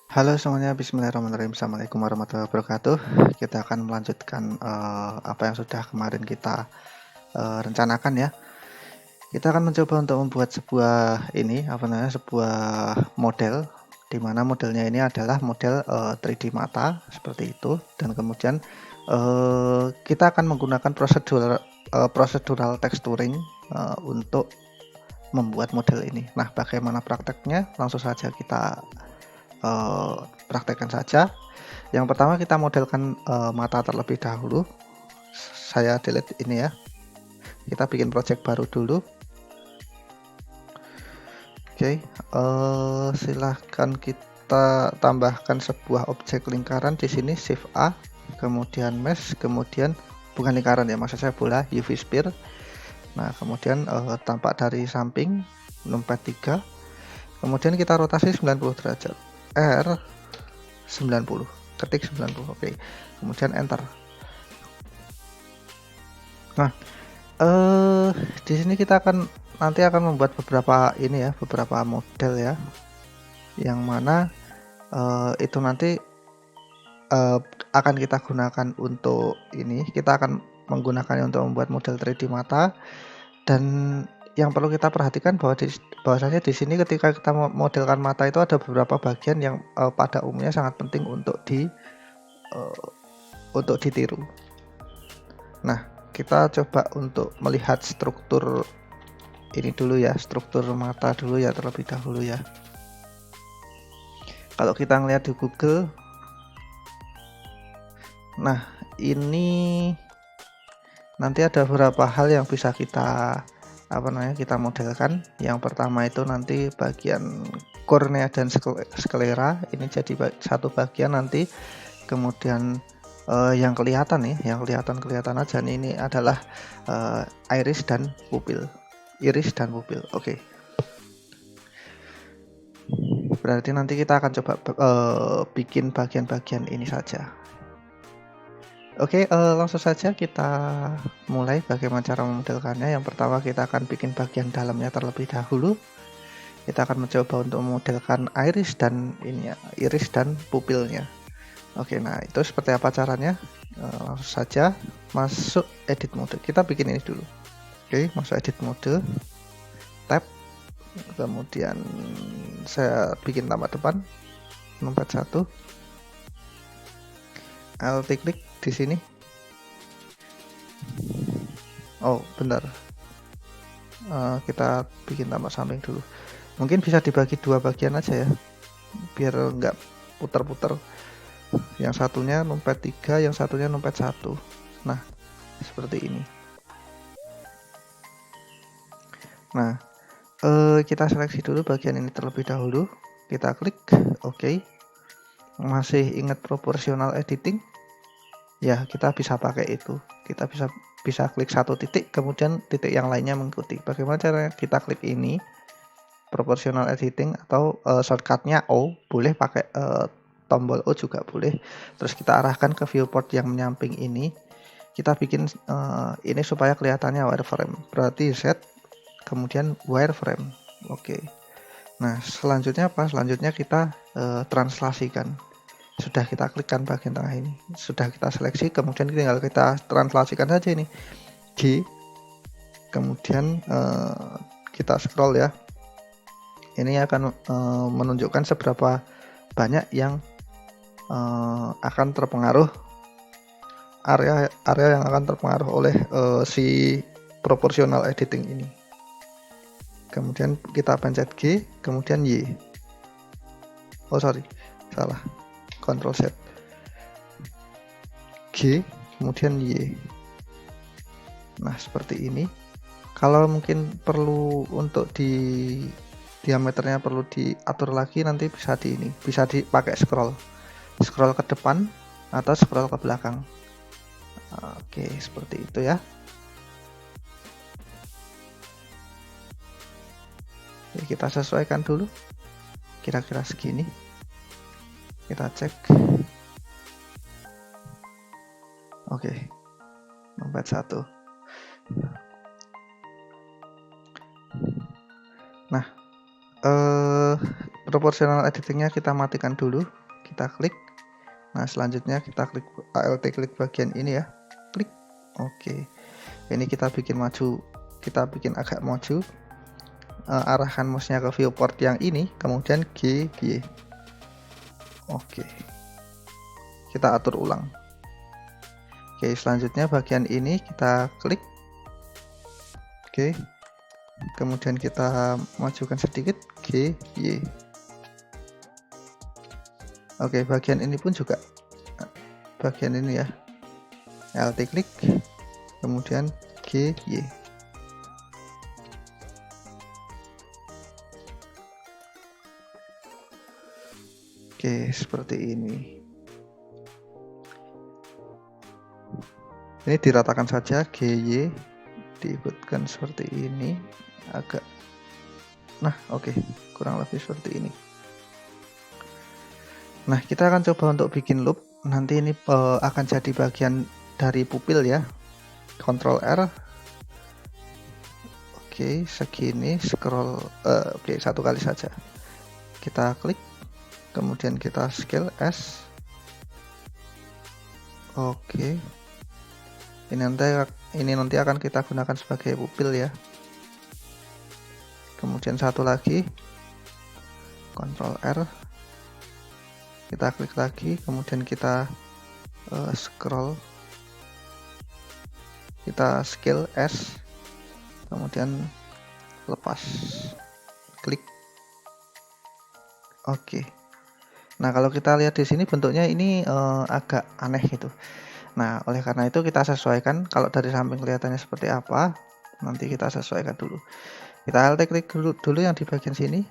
Halo semuanya, bismillahirrahmanirrahim. Assalamualaikum warahmatullahi wabarakatuh. Kita akan melanjutkan apa yang sudah kemarin kita rencanakan ya. Kita akan mencoba untuk membuat sebuah model, di mana modelnya ini adalah model 3D mata seperti itu, dan kemudian kita akan menggunakan prosedural texturing untuk membuat model ini. Nah, bagaimana prakteknya? Langsung saja kita praktekkan saja. Yang pertama kita modelkan mata terlebih dahulu. Saya delete ini ya. Kita bikin project baru dulu. Oke, silahkan kita tambahkan sebuah objek lingkaran di sini, Shift A, kemudian mesh, kemudian bukan lingkaran ya, maksud saya bola, UV sphere. Nah, kemudian tampak dari samping, numpad 3. Kemudian kita rotasi 90 derajat. R 90, ketik 90. Oke. Kemudian enter. Nah, di sini kita nanti akan membuat beberapa model ya, yang mana itu nanti akan kita gunakan untuk ini. Kita akan menggunakannya untuk membuat model 3D mata. Dan yang perlu kita perhatikan bahwasanya di sini ketika kita memodelkan mata itu ada beberapa bagian yang pada umumnya sangat penting untuk ditiru. Nah, kita coba untuk melihat struktur ini dulu ya, struktur mata dulu ya terlebih dahulu ya. Kalau kita ngelihat di Google, nah ini nanti ada beberapa hal yang bisa kita kita modelkan. Yang pertama itu nanti bagian kornea dan sklera ini jadi satu bagian nanti. Kemudian yang kelihatan aja nih, ini adalah iris dan pupil. Oke. Berarti nanti kita akan coba bikin bagian-bagian ini saja. Oke, langsung saja kita mulai bagaimana cara memodelkannya. Yang pertama kita akan bikin bagian dalamnya terlebih dahulu. Kita akan mencoba untuk memodelkan iris dan pupilnya. Oke, nah itu seperti apa caranya? Langsung saja masuk edit mode. Kita bikin ini dulu. Oke, masuk edit mode, tab, kemudian saya bikin tambah depan, nomor 1, alt klik di sini. Oh, bentar. Kita bikin tambah samping dulu. Mungkin bisa dibagi dua bagian aja ya, biar nggak putar-putar. Yang satunya numpad 3, yang satunya numpad 1. Nah, seperti ini. Nah, kita seleksi dulu bagian ini terlebih dahulu. Kita klik OK. Masih ingat proportional editing? Ya, kita bisa pakai itu. Kita bisa klik satu titik, kemudian titik yang lainnya mengikuti. Bagaimana caranya? Kita klik ini, proportional editing, atau shortcutnya O, boleh pakai tombol O juga boleh. Terus kita arahkan ke viewport yang menyamping ini. Kita bikin ini supaya kelihatannya wireframe. Berarti Z, kemudian wireframe. Oke. Nah, selanjutnya apa? Selanjutnya kita translasikan. Sudah kita klikkan bagian tengah ini. Sudah kita seleksi, kemudian tinggal kita translasikan saja ini. G. Kemudian kita scroll ya. Ini akan menunjukkan seberapa banyak yang akan terpengaruh, area yang akan terpengaruh oleh si proportional editing ini. Kemudian kita pencet G, kemudian Y. Oh sorry, salah. Ctrl Z. G, kemudian Y. Nah seperti ini. Kalau mungkin perlu untuk di diameternya perlu diatur lagi, nanti bisa dipakai scroll ke depan atau scroll ke belakang. Oke, seperti itu ya. Oke, kita sesuaikan dulu, kira-kira segini. Kita cek. Oke, nomor 1. Nah, proportional editingnya kita matikan dulu, kita klik. Nah selanjutnya kita klik alt klik bagian ini ya, klik. Oke, ini kita bikin maju, kita bikin agak maju, arahkan mouse-nya ke viewport yang ini, kemudian G, Y. Oke, kita atur ulang. Oke, selanjutnya bagian ini kita klik. Oke, kemudian kita majukan sedikit, G, Y. Oke, bagian ini pun juga, bagian ini ya, alt klik, kemudian G, Y. Oke, seperti ini. Ini diratakan saja, GY diikutkan seperti ini, agak. Nah, oke, kurang lebih seperti ini. Nah, kita akan coba untuk bikin loop. Nanti ini akan jadi bagian dari pupil ya. Ctrl R. Oke, segini, scroll. Oke, satu kali saja. Kita klik, kemudian kita scale S. Oke. Ini nanti akan kita gunakan sebagai pupil ya. Kemudian satu lagi, Ctrl R. Kita klik lagi, kemudian kita scroll, kita scale S, kemudian lepas, klik. Oke. Nah kalau kita lihat di sini bentuknya ini agak aneh gitu. Nah oleh karena itu kita sesuaikan. Kalau dari samping kelihatannya seperti apa, nanti kita sesuaikan dulu. Kita alt klik dulu yang di bagian sini,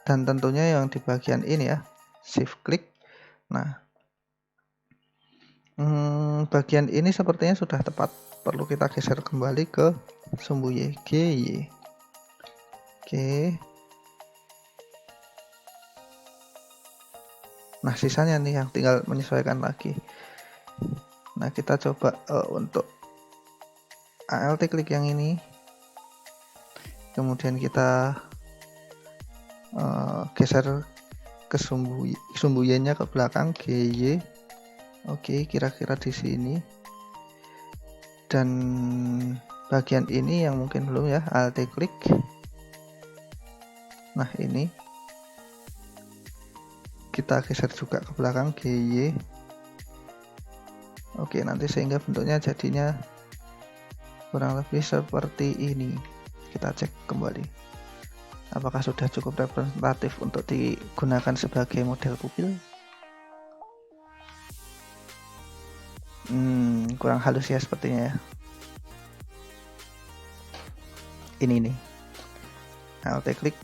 dan tentunya yang di bagian ini ya, shift klik. Nah, bagian ini sepertinya sudah tepat. Perlu kita geser kembali ke sumbu Y, G, Y. Oke. Nah, sisanya nih yang tinggal menyesuaikan lagi. Nah, kita coba untuk alt klik yang ini. Kemudian kita geser ke sumbu Y-nya ke belakang, GY. Oke, kira-kira di sini. Dan bagian ini yang mungkin belum ya, alt klik. Nah, ini kita geser juga ke belakang, GY. Oke, nanti sehingga bentuknya jadinya kurang lebih seperti ini. Kita cek kembali apakah sudah cukup representatif untuk digunakan sebagai model pupil. Kurang halus ya sepertinya ya. Ini nih, alt klik.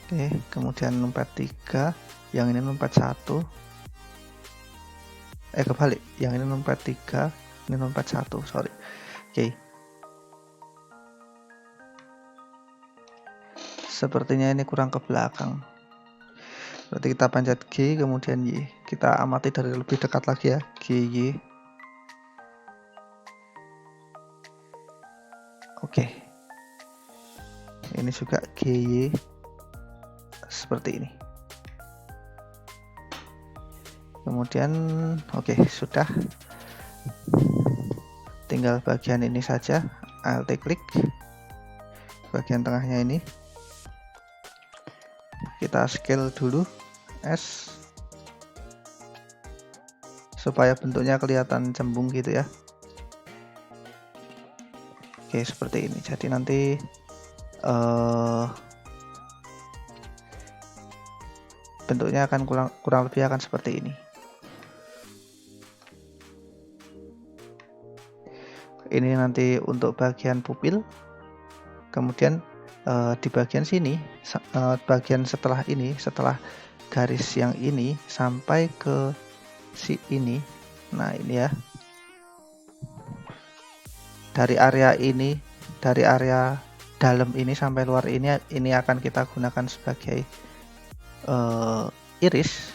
Oke, kemudian numpad 3, yang ini numpad 1. Kebalik, yang ini numpad 3, ini numpad 1, sorry. Oke. Sepertinya ini kurang ke belakang. Berarti kita pencet G, kemudian Y. Kita amati dari lebih dekat lagi ya, G, Y. Oke. Ini juga G, Y. Seperti ini. Kemudian, oke, sudah. Tinggal bagian ini saja, alt klik. Bagian tengahnya ini. Kita scale dulu S supaya bentuknya kelihatan cembung gitu ya. Oke, seperti ini. Jadi nanti bentuknya akan kurang lebih akan seperti ini. Ini nanti untuk bagian pupil. Kemudian di bagian sini, bagian setelah ini, setelah garis yang ini sampai ke si ini. Nah ini ya, dari area ini, dari area dalam ini sampai luar ini akan kita gunakan sebagai iris.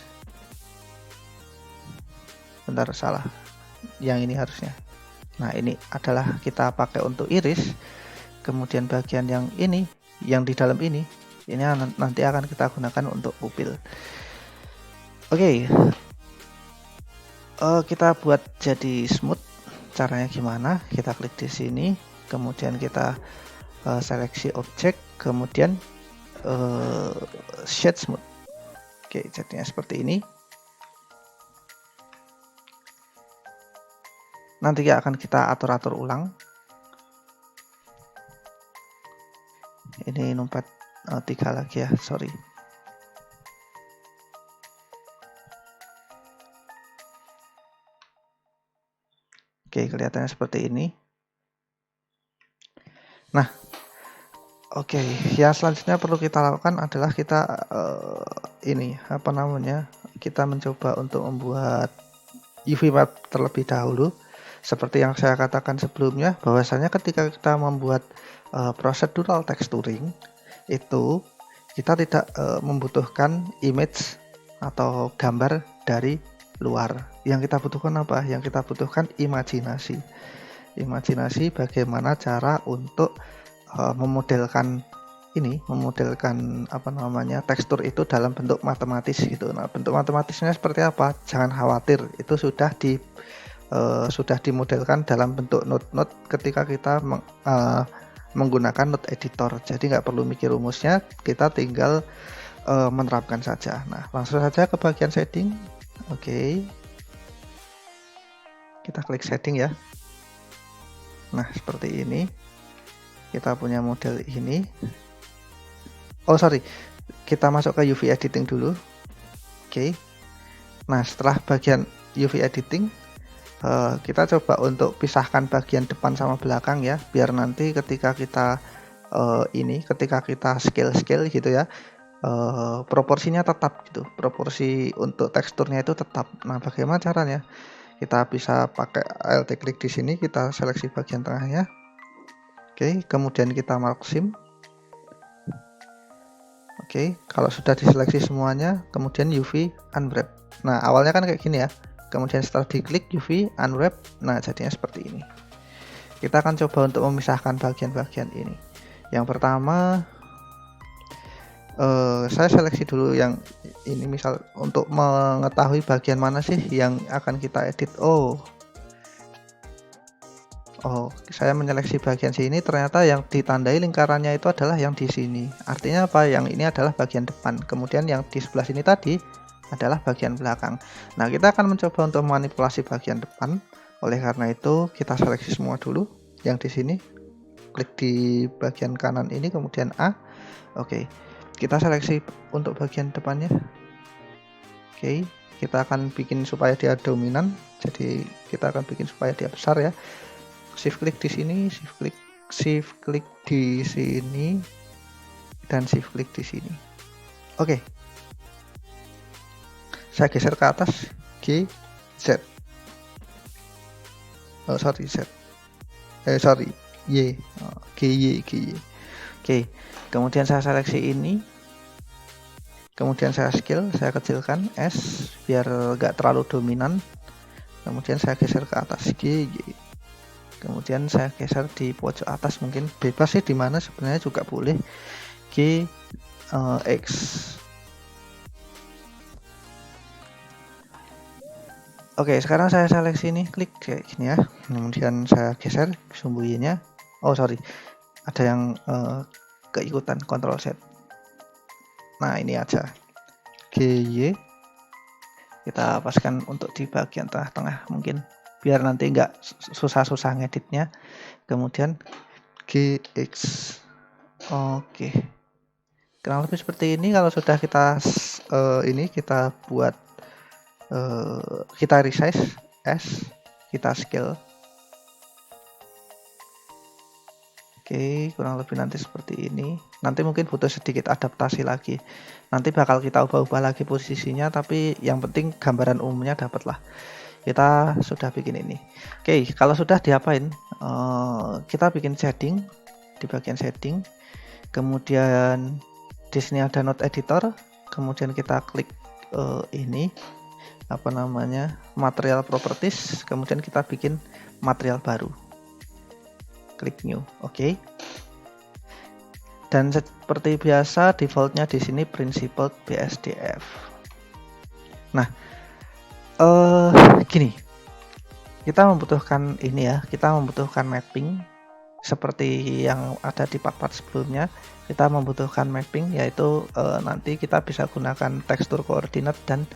Bentar, salah, yang ini harusnya. Nah ini adalah kita pakai untuk iris. Kemudian bagian yang ini, yang di dalam ini Ini nanti akan kita gunakan untuk pupil. Oke, kita buat jadi smooth. Caranya gimana? Kita klik di sini, kemudian kita seleksi objek, kemudian shade smooth. Oke, jadinya seperti ini. Nanti akan kita atur-atur ulang. Ini numpat 3 lagi ya, sorry. Oke, kelihatannya seperti ini. Nah, oke, yang selanjutnya perlu kita lakukan adalah kita kita mencoba untuk membuat UV map terlebih dahulu. Seperti yang saya katakan sebelumnya, bahwasanya ketika kita membuat procedural texturing itu kita tidak membutuhkan image atau gambar dari luar. Yang kita butuhkan apa? Yang kita butuhkan imajinasi. Imajinasi bagaimana cara untuk memodelkan tekstur itu dalam bentuk matematis gitu. Nah, bentuk matematisnya seperti apa? Jangan khawatir, itu sudah dimodelkan dalam bentuk node-node ketika kita menggunakan node editor. Jadi nggak perlu mikir rumusnya, kita tinggal menerapkan saja. Nah, langsung saja ke bagian shading. Oke. Kita klik shading ya. Nah, seperti ini. Kita punya model ini. Oh, sorry. Kita masuk ke UV editing dulu. Oke. Nah, setelah bagian UV editing, kita coba untuk pisahkan bagian depan sama belakang ya, biar nanti ketika kita scale gitu ya, proporsinya tetap gitu, proporsi untuk teksturnya itu tetap. Nah, bagaimana caranya? Kita bisa pakai alt klik di sini, kita seleksi bagian tengahnya. Oke, kemudian kita mark seam. Oke, kalau sudah diseleksi semuanya, kemudian UV unwrap. Nah, awalnya kan kayak gini ya. Kemudian setelah diklik UV unwrap, nah jadinya seperti ini. Kita akan coba untuk memisahkan bagian-bagian ini. Yang pertama, saya seleksi dulu yang ini, misal untuk mengetahui bagian mana sih yang akan kita edit. Saya menyeleksi bagian sini, ternyata yang ditandai lingkarannya itu adalah yang di sini. Artinya apa? Yang ini adalah bagian depan. Kemudian yang di sebelah sini tadi adalah bagian belakang. Nah, kita akan mencoba untuk manipulasi bagian depan. Oleh karena itu, kita seleksi semua dulu. Yang di sini, klik di bagian kanan ini, kemudian A. Oke, kita seleksi untuk bagian depannya. Oke, kita akan bikin supaya dia dominan. Jadi kita akan bikin supaya dia besar ya. Shift klik di sini, shift klik di sini, dan shift klik di sini. Oke. Saya geser ke atas, G, Z. Y. G, Y. Oke. Kemudian saya seleksi ini. Kemudian saya scale, saya kecilkan S biar nggak terlalu dominan. Kemudian saya geser ke atas, G, Y. Kemudian saya geser di pojok atas, mungkin bebas sih, dimana sebenarnya juga boleh, G, X. Oke, sekarang saya seleksi ini, klik kayak gini ya. Kemudian saya geser sumbu Y-nya. Oh sorry, ada yang keikutan, Ctrl Z. Nah, ini aja, GY. Kita paskan untuk di bagian tengah-tengah mungkin, biar nanti nggak susah-susah ngeditnya. Kemudian GX. Oke, kurang lebih seperti ini. Kalau sudah kita kita buat, kita resize S, kita scale. Oke, kurang lebih nanti seperti ini. Nanti mungkin butuh sedikit adaptasi lagi. Nanti bakal kita ubah-ubah lagi posisinya, tapi yang penting gambaran umumnya dapat lah. Kita sudah bikin ini. Oke, kalau sudah diapain? Kita bikin shading di bagian shading. Kemudian di sini ada node editor. Kemudian kita klik ini material properties. Kemudian kita bikin material baru. Klik new. Oke. Dan seperti biasa defaultnya di sini principled BSDF. Nah, gini, kita membutuhkan ini ya, kita membutuhkan mapping seperti yang ada di part-part sebelumnya. Kita membutuhkan mapping, yaitu nanti kita bisa gunakan tekstur koordinat dan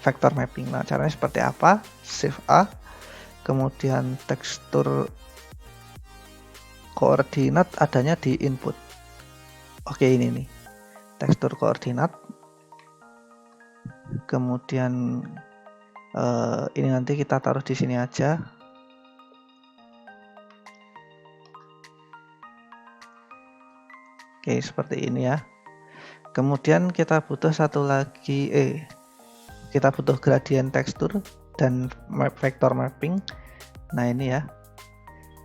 vektor mapping. Nah, caranya seperti apa? Shift A, kemudian tekstur koordinat adanya di input. Oke, ini nih tekstur koordinat, kemudian ini nanti kita taruh di sini aja. Oke, seperti ini ya. Kemudian kita butuh satu lagi, kita butuh gradient tekstur dan vector mapping. Nah, ini ya,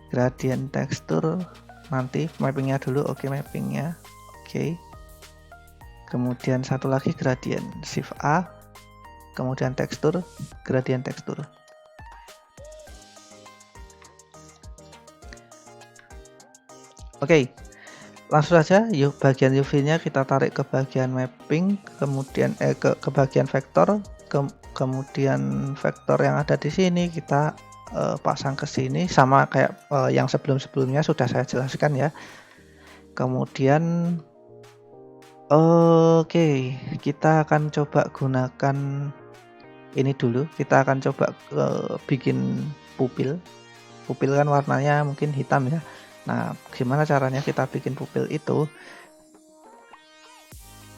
gradient tekstur, nanti mappingnya dulu. Oke, mappingnya oke. Kemudian satu lagi gradient, shift A, kemudian tekstur, gradient tekstur. Oke, langsung saja yuk, bagian UV-nya kita tarik ke bagian mapping, kemudian ke bagian vektor, kemudian vektor yang ada di sini kita pasang ke sini, sama kayak yang sebelum-sebelumnya sudah saya jelaskan ya. Kemudian oke, kita akan coba gunakan ini dulu. Kita akan coba bikin pupil. Pupil kan warnanya mungkin hitam ya. Nah, gimana caranya kita bikin pupil itu?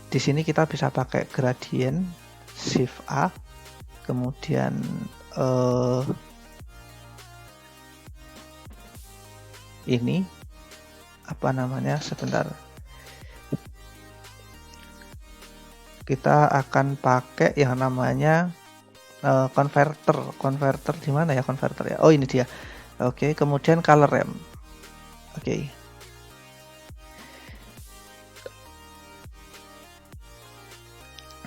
Di sini kita bisa pakai gradient, shift A, kemudian ini apa namanya, sebentar, kita akan pakai yang namanya converter di mana ya converter ya? Oh, ini dia. Oke, kemudian color ramp. Oke.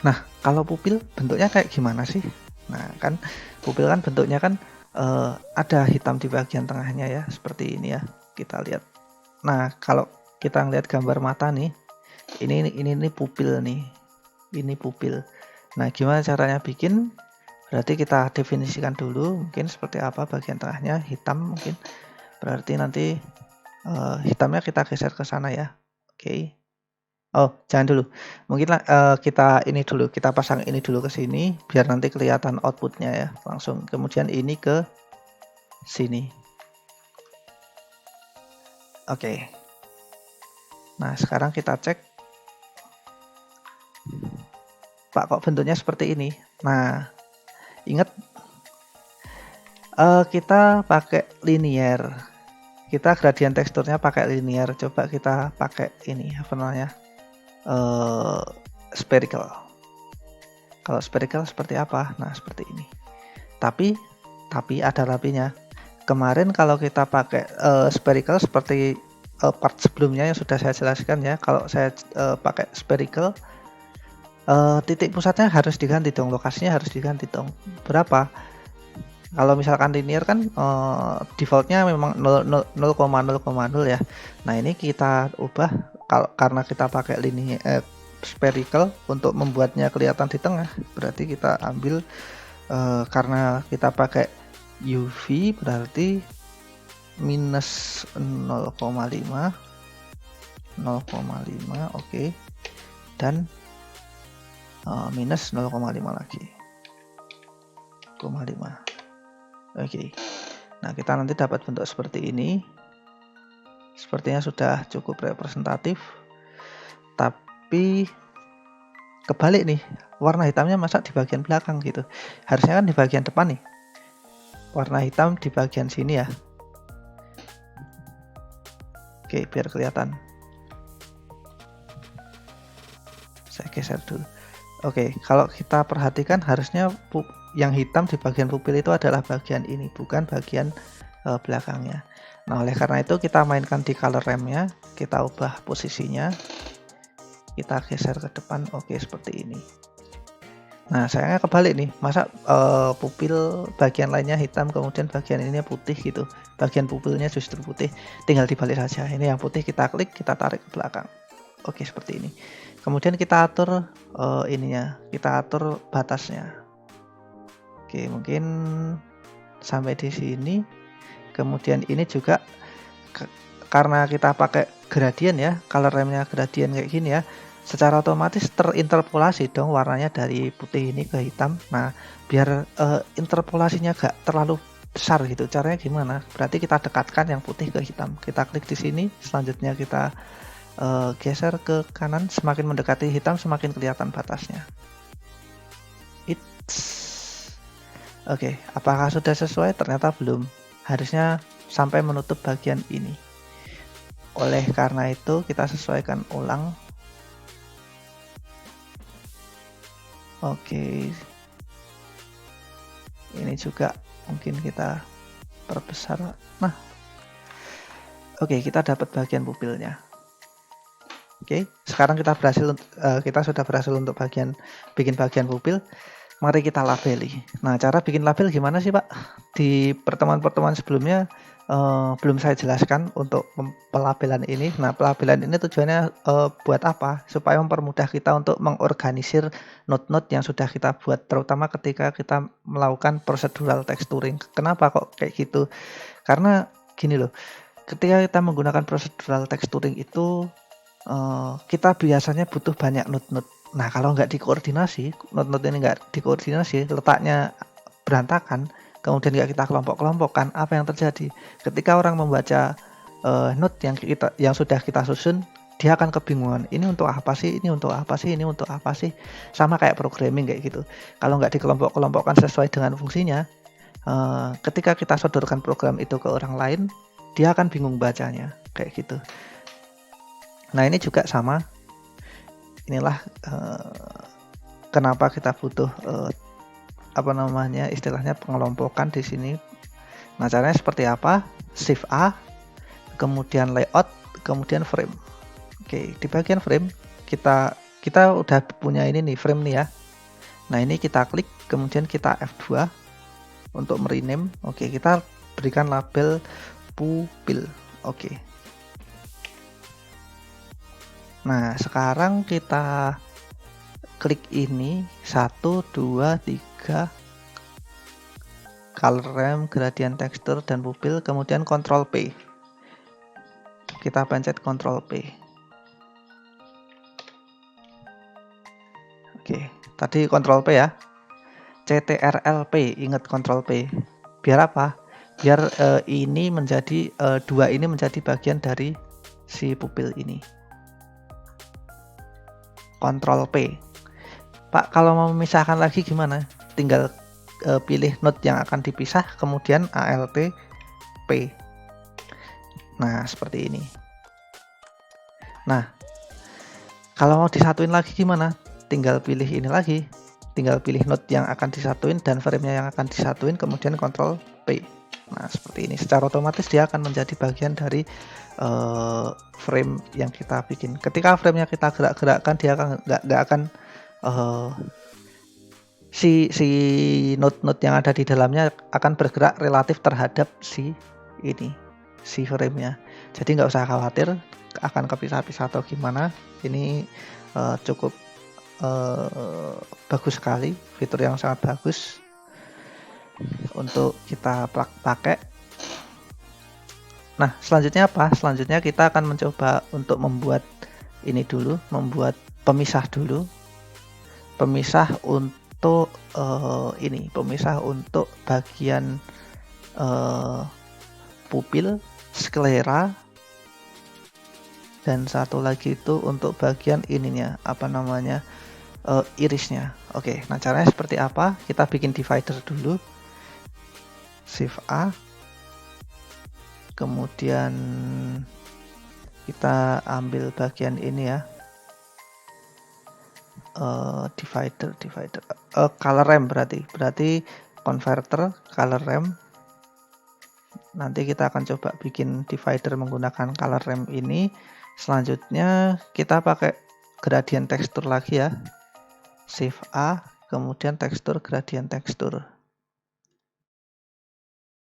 Nah, kalau pupil bentuknya kayak gimana sih? Nah, kan pupil kan bentuknya kan ada hitam di bagian tengahnya ya, seperti ini ya. Kita lihat. Nah, kalau kita ngeliat gambar mata nih, ini pupil nih. Ini pupil. Nah, gimana caranya bikin? Berarti kita definisikan dulu, mungkin seperti apa bagian tengahnya, hitam mungkin. Berarti nanti hitamnya kita geser ke sana ya. Oke. Oh, jangan dulu. Mungkin kita ini dulu, kita pasang ini dulu ke sini biar nanti kelihatan outputnya ya langsung. Kemudian ini ke sini. Oke. Nah, sekarang kita cek. Pak, kok bentuknya seperti ini? Nah, ingat kita pakai linear. Kita gradient teksturnya pakai linear. Coba kita pakai ini apa namanya? Spherical. Kalau spherical seperti apa? Nah, seperti ini. Tapi ada tapinya. Kemarin kalau kita pakai spherical seperti part sebelumnya yang sudah saya jelaskan ya, kalau saya pakai spherical, titik pusatnya harus diganti dong, lokasinya harus diganti dong. Berapa? Kalau misalkan linear kan defaultnya memang 0,0,0 ya. Nah, ini kita ubah karena kita pakai linear spherical untuk membuatnya kelihatan di tengah. Berarti kita ambil karena kita pakai UV berarti minus 0,5 oke, dan minus 0,5 lagi 0,5 oke. Nah, kita nanti dapat bentuk seperti ini. Sepertinya sudah cukup representatif, tapi kebalik nih, warna hitamnya masa di bagian belakang gitu, harusnya kan di bagian depan nih, warna hitam di bagian sini ya. Oke, biar kelihatan saya geser dulu. Oke, kalau kita perhatikan harusnya yang hitam di bagian pupil itu adalah bagian ini, bukan bagian belakangnya. Nah, oleh karena itu kita mainkan di color ramp-nya, kita ubah posisinya, kita geser ke depan. Oke, seperti ini. Nah, sayangnya kebalik nih. Masa pupil bagian lainnya hitam, kemudian bagian ininya putih gitu. Bagian pupilnya justru putih. Tinggal dibalik saja. Ini yang putih kita klik, kita tarik ke belakang. Oke, seperti ini. Kemudian kita atur ininya, kita atur batasnya. Oke, mungkin sampai di sini. Kemudian ini juga karena kita pakai gradien ya, color remnya gradien kayak gini ya, secara otomatis terinterpolasi dong warnanya dari putih ini ke hitam. Nah, biar interpolasinya gak terlalu besar gitu, caranya gimana? Berarti kita dekatkan yang putih ke hitam. Kita klik di sini, selanjutnya kita geser ke kanan, semakin mendekati hitam semakin kelihatan batasnya. Oke, apakah sudah sesuai? Ternyata belum. Harusnya sampai menutup bagian ini. Oleh karena itu kita sesuaikan ulang. Oke, ini juga mungkin kita perbesar. Nah, oke, kita dapat bagian pupilnya. Oke, sekarang kita sudah berhasil untuk bikin bagian pupil. Mari kita labeli. Nah, cara bikin label gimana sih, Pak? Di pertemuan-pertemuan sebelumnya belum saya jelaskan untuk pelabelan ini. Nah, pelabelan ini tujuannya buat apa? Supaya mempermudah kita untuk mengorganisir node-node yang sudah kita buat, terutama ketika kita melakukan procedural texturing. Kenapa kok kayak gitu? Karena gini loh, ketika kita menggunakan procedural texturing itu kita biasanya butuh banyak node-node. Nah, kalau nggak dikoordinasi, node-node ini nggak dikoordinasi, letaknya berantakan, kemudian nggak kita kelompok-kelompokkan, apa yang terjadi? Ketika orang membaca node yang sudah kita susun, dia akan kebingungan. Ini untuk apa sih? Ini untuk apa sih? Ini untuk apa sih? Sama kayak programming kayak gitu. Kalau nggak dikelompok-kelompokkan sesuai dengan fungsinya, ketika kita sodorkan program itu ke orang lain, dia akan bingung bacanya, kayak gitu. Nah, ini juga sama. Inilah kenapa kita butuh istilahnya pengelompokan di sini. Nah, caranya seperti apa? Shift A, kemudian layout, kemudian frame. Oke, di bagian frame kita udah punya ini nih, frame nih ya. Nah, ini kita klik, kemudian kita F2 untuk merename. Oke, kita berikan label pupil. Oke. Nah, sekarang kita klik ini 1, 2, 3 color rem, gradient texture, dan pupil, kemudian Ctrl P. Kita pencet Ctrl P. Oke, tadi Ctrl P ya. CTRL P, ingat Ctrl P. Biar apa? Biar ini menjadi dua ini menjadi bagian dari si pupil ini. Ctrl P. Pak, kalau mau memisahkan lagi gimana? Tinggal pilih node yang akan dipisah, kemudian Alt P. Nah, seperti ini. Nah, kalau mau disatuin lagi gimana? Tinggal pilih ini lagi. Tinggal pilih node yang akan disatuin dan frame-nya yang akan disatuin, kemudian Ctrl P. Nah, seperti ini. Secara otomatis dia akan menjadi bagian dari frame yang kita bikin. Ketika frame-nya kita gerak-gerakkan, dia nggak akan si node-node yang ada di dalamnya akan bergerak relatif terhadap si frame-nya. Jadi nggak usah khawatir akan kepisah-pisah atau gimana. Ini cukup bagus sekali, fitur yang sangat bagus untuk kita pakai. Nah, selanjutnya apa? Selanjutnya kita akan mencoba untuk membuat ini dulu, membuat pemisah dulu. Pemisah untuk pemisah untuk bagian pupil, sklera, dan satu lagi itu untuk bagian ininya, irisnya. Oke, nah caranya seperti apa? Kita bikin divider dulu. Shift A, kemudian kita ambil bagian ini ya, divider, color rem berarti converter color rem. Nanti kita akan coba bikin divider menggunakan color rem ini. Selanjutnya kita pakai gradient texture lagi ya, Shift A, kemudian tekstur, gradient tekstur.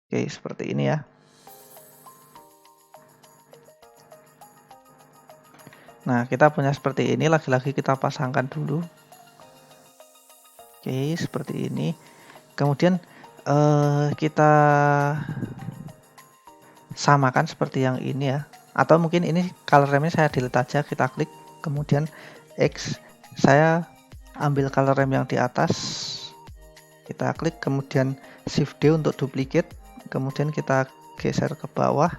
Oke, seperti ini ya. Nah, kita punya seperti ini, lagi-lagi kita pasangkan dulu. Oke, seperti ini. Kemudian kita samakan seperti yang ini ya. Atau mungkin ini color remnya saya delete aja, kita klik, kemudian X, saya ambil color rem yang di atas, kita klik, kemudian Shift D untuk duplicate, kemudian kita geser ke bawah.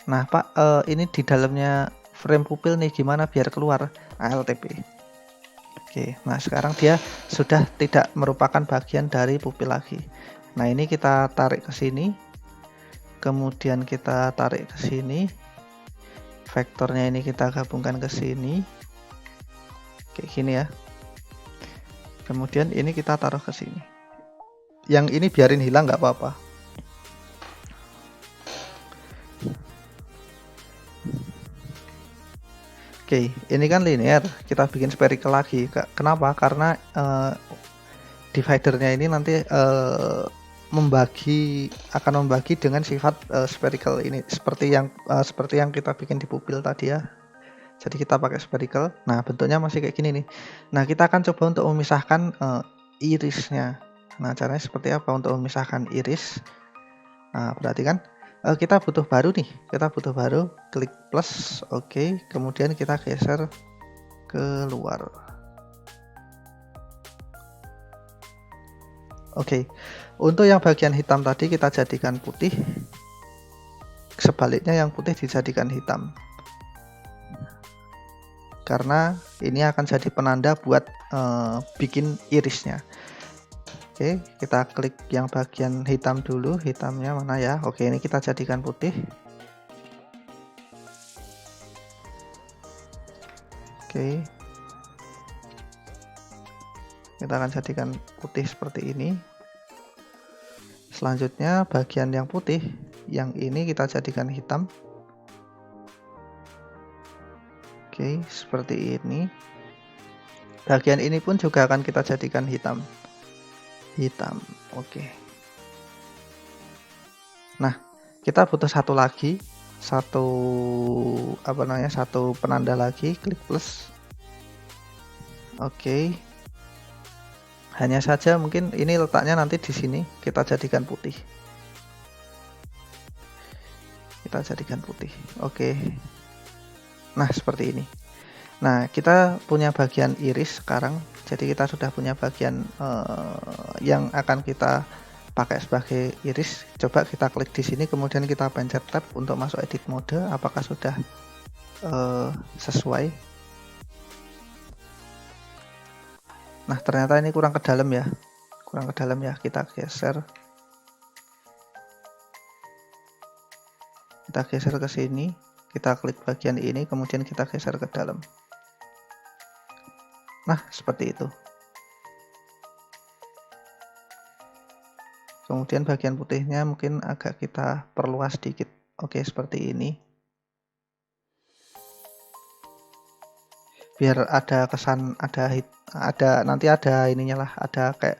Nah Pak, ini di dalamnya frame pupil nih, gimana biar keluar ALTP. Oke, nah sekarang dia sudah tidak merupakan bagian dari pupil lagi. Nah ini kita tarik ke sini, kemudian kita tarik ke sini, vektornya ini kita gabungkan ke sini, kayak gini ya. Kemudian ini kita taruh ke sini. Yang ini biarin hilang nggak apa-apa. Oke, ini kan linear, kita bikin spherical lagi. Kenapa? Karena dividernya ini nanti akan membagi dengan sifat spherical ini, seperti yang kita bikin di pupil tadi ya. Jadi kita pakai spherical. Nah, bentuknya masih kayak gini nih. Nah, kita akan coba untuk memisahkan irisnya. Nah, caranya seperti apa untuk memisahkan iris? Nah, berarti kan kita butuh baru nih, kita butuh baru, klik plus, oke, kemudian kita geser keluar. Oke, untuk yang bagian hitam tadi kita jadikan putih, sebaliknya yang putih dijadikan hitam, karena ini akan jadi penanda buat bikin irisnya. Oke, kita klik yang bagian hitam dulu, hitamnya mana ya? Oke, ini kita jadikan putih. Oke, kita akan jadikan putih seperti ini. Selanjutnya bagian yang putih, yang ini kita jadikan hitam. Oke, seperti ini. Bagian ini pun juga akan kita jadikan hitam. Oke. Nah, kita butuh satu lagi, satu penanda lagi, klik plus. Oke. Hanya saja mungkin ini letaknya nanti di sini, kita jadikan putih. Oke. Nah, seperti ini. Nah, kita punya bagian iris sekarang. Jadi kita sudah punya bagian yang akan kita pakai sebagai iris. Coba kita klik di sini, kemudian kita pencet tab untuk masuk edit mode. Apakah sudah sesuai? Nah, ternyata ini kurang ke dalam ya. Kita geser. Kita geser ke sini. Kita klik bagian ini, kemudian kita geser ke dalam. Nah, seperti itu. Kemudian bagian putihnya mungkin agak kita perluas sedikit. Oke, seperti ini. Biar ada kesan, nanti ada ininya lah, ada kayak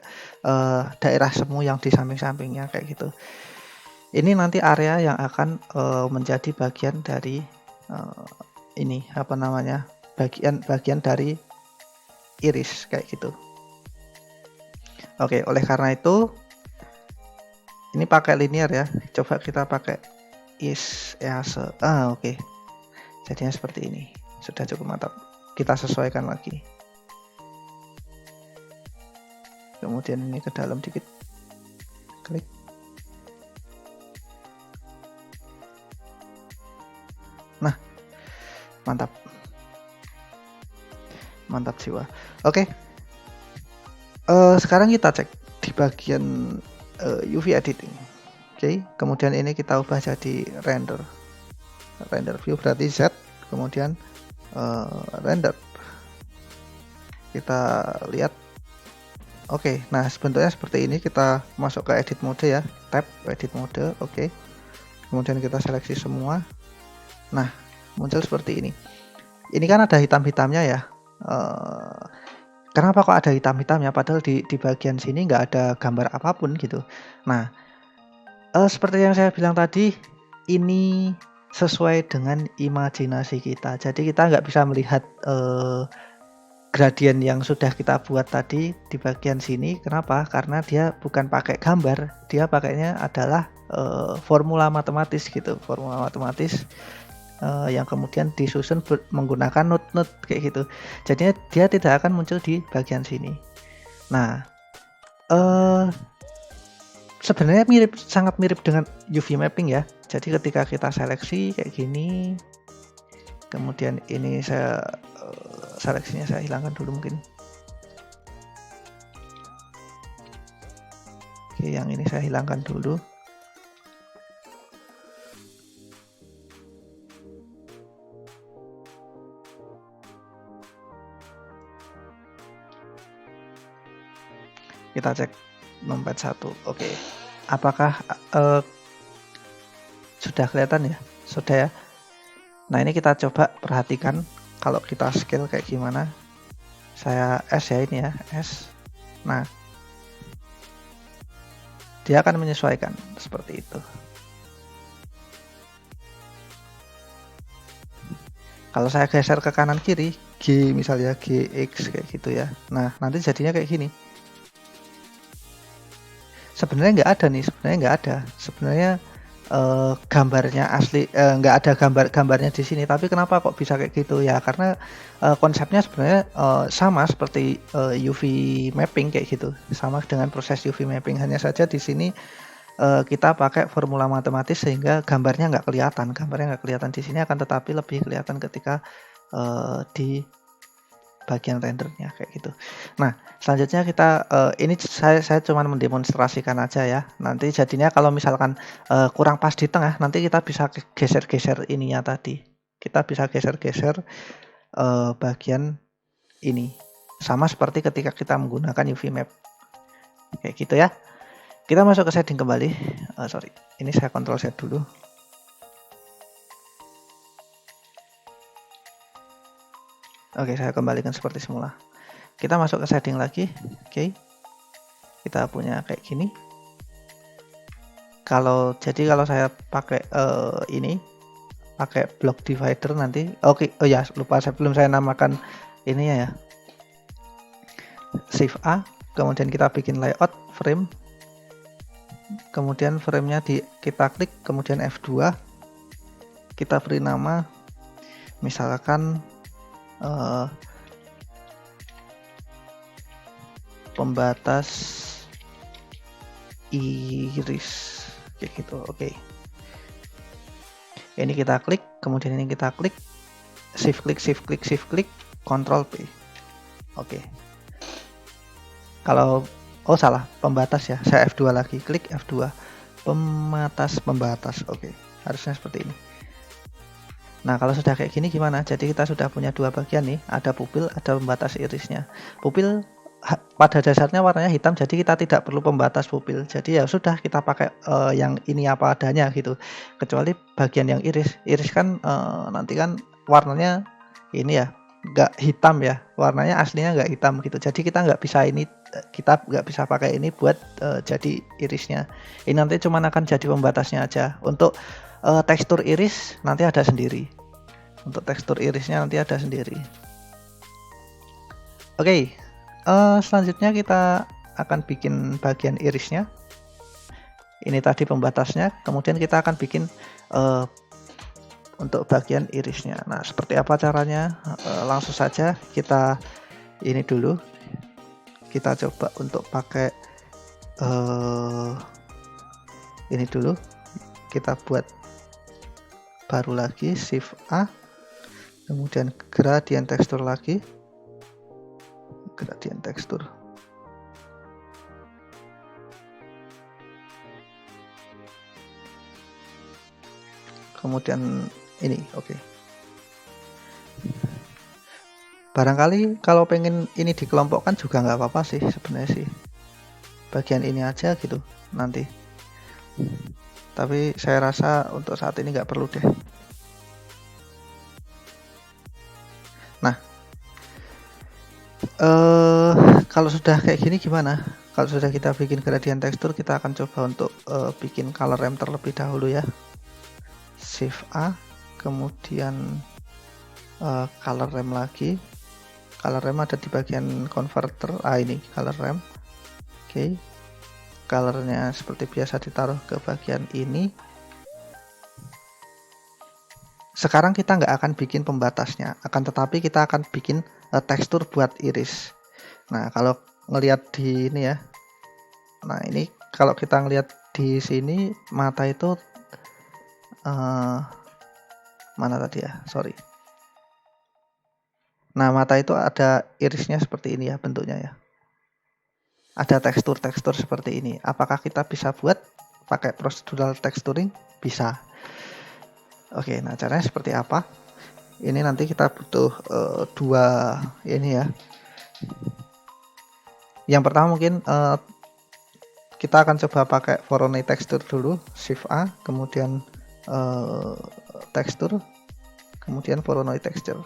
daerah semu yang di samping-sampingnya kayak gitu. Ini nanti area yang akan menjadi bagian dari ini bagian dari iris kayak gitu. Oke, oleh karena itu ini pakai linear ya. Coba kita pakai EASE. Oke. Jadinya seperti ini. Sudah cukup mantap. Kita sesuaikan lagi. Kemudian ini ke dalam dikit. Klik. Nah, mantap. Mantap jiwa. Oke. Sekarang kita cek di bagian UV editing. Oke, kemudian ini kita ubah jadi render view, berarti Z, kemudian render. Kita lihat. Oke, nah bentuknya seperti ini. Kita masuk ke edit mode ya, tab edit mode. Oke, kemudian kita seleksi semua. Nah, muncul seperti ini. Ini kan ada hitam-hitamnya ya. Kenapa kok ada hitam-hitamnya padahal di bagian sini nggak ada gambar apapun gitu. Nah, seperti yang saya bilang tadi, ini sesuai dengan imajinasi kita. Jadi kita nggak bisa melihat gradien yang sudah kita buat tadi di bagian sini. Kenapa? Karena dia bukan pakai gambar, dia pakainya adalah formula matematis gitu, formula matematis yang kemudian disusun menggunakan node-node kayak gitu. Jadinya dia tidak akan muncul di bagian sini. Nah, sebenarnya sangat mirip dengan UV mapping ya. Jadi ketika kita seleksi kayak gini, kemudian ini saya seleksinya saya hilangkan dulu mungkin. Oke, yang ini saya hilangkan dulu. Kita cek numpad 1. Oke. Apakah sudah kelihatan ya? Sudah ya. Nah, ini kita coba perhatikan kalau kita scale kayak gimana. Saya S ya ini ya, S. Nah, dia akan menyesuaikan seperti itu. Kalau saya geser ke kanan kiri, G misalnya GX kayak gitu ya. Nah, nanti jadinya kayak gini. Sebenarnya nggak ada nih, sebenarnya gambarnya asli nggak ada gambarnya di sini. Tapi kenapa kok bisa kayak gitu ya? Karena konsepnya sebenarnya sama seperti UV mapping kayak gitu, sama dengan proses UV mapping. Hanya saja di sini kita pakai formula matematis sehingga gambarnya nggak kelihatan di sini, akan tetapi lebih kelihatan ketika di bagian rendernya kayak gitu. Nah, selanjutnya kita ini saya cuma mendemonstrasikan aja ya. Nanti jadinya kalau misalkan kurang pas di tengah, nanti kita bisa geser-geser ininya tadi. Kita bisa geser-geser bagian ini. Sama seperti ketika kita menggunakan UV map. Kayak gitu ya. Kita masuk ke setting kembali. Sorry, ini saya kontrol set dulu. Oke, saya kembalikan seperti semula. Kita masuk ke setting lagi. Oke. Kita punya kayak gini. Kalau saya pakai ini pakai block divider nanti. Oke, oh ya, lupa sebelum saya namakan ini ya. Shift A, kemudian kita bikin layout frame. Kemudian framenya kita klik, kemudian F2. Kita beri nama misalkan pembatas iris kayak gitu. Oke. Ini kita klik, kemudian ini kita klik, shift klik, Ctrl P. Oke. Kalau salah, pembatas ya. Saya F2 lagi, klik F2. Pembatas. Oke. Harusnya seperti ini. Nah, kalau sudah kayak gini gimana? Jadi kita sudah punya dua bagian nih, ada pupil, ada pembatas irisnya. Pupil pada dasarnya warnanya hitam, jadi kita tidak perlu pembatas pupil. Jadi ya sudah, kita pakai yang ini apa adanya gitu. Kecuali bagian yang iris kan nanti kan warnanya ini ya, nggak hitam ya, warnanya aslinya nggak hitam gitu. Jadi kita nggak bisa pakai ini buat jadi irisnya. Ini nanti cuma akan jadi pembatasnya aja. Untuk tekstur iris nanti ada sendiri. Untuk tekstur irisnya nanti ada sendiri. Oke, selanjutnya kita akan bikin bagian irisnya. Ini tadi pembatasnya. Kemudian kita akan bikin untuk bagian irisnya. Nah, seperti apa caranya? Langsung saja kita ini dulu. Kita coba untuk pakai ini dulu. Kita buat baru lagi, Shift A, kemudian gradient tekstur lagi, gradient tekstur. Kemudian ini, oke. Barangkali kalau pengen ini dikelompokkan juga nggak apa-apa sih sebenarnya sih. Bagian ini aja gitu nanti. Tapi saya rasa untuk saat ini nggak perlu deh. Nah, Kalau sudah kayak gini gimana? Kalau sudah kita bikin gradient tekstur, kita akan coba untuk bikin color ramp terlebih dahulu ya. Shift A, kemudian color ramp lagi. Color ramp ada di bagian converter. Ini color ramp. Oke. Colornya seperti biasa ditaruh ke bagian ini. Sekarang kita nggak akan bikin pembatasnya, akan tetapi kita akan bikin tekstur buat iris. Nah, kalau ngelihat di ini ya, nah ini kalau kita ngelihat di sini mata itu mana tadi ya? Sorry. Nah, mata itu ada irisnya seperti ini ya bentuknya ya. Ada tekstur-tekstur seperti ini. Apakah kita bisa buat pakai procedural texturing? Bisa. Oke, nah caranya seperti apa? Ini nanti kita butuh dua ini ya. Yang pertama mungkin kita akan coba pakai Voronoi texture dulu, Shift A, kemudian tekstur, kemudian Voronoi texture.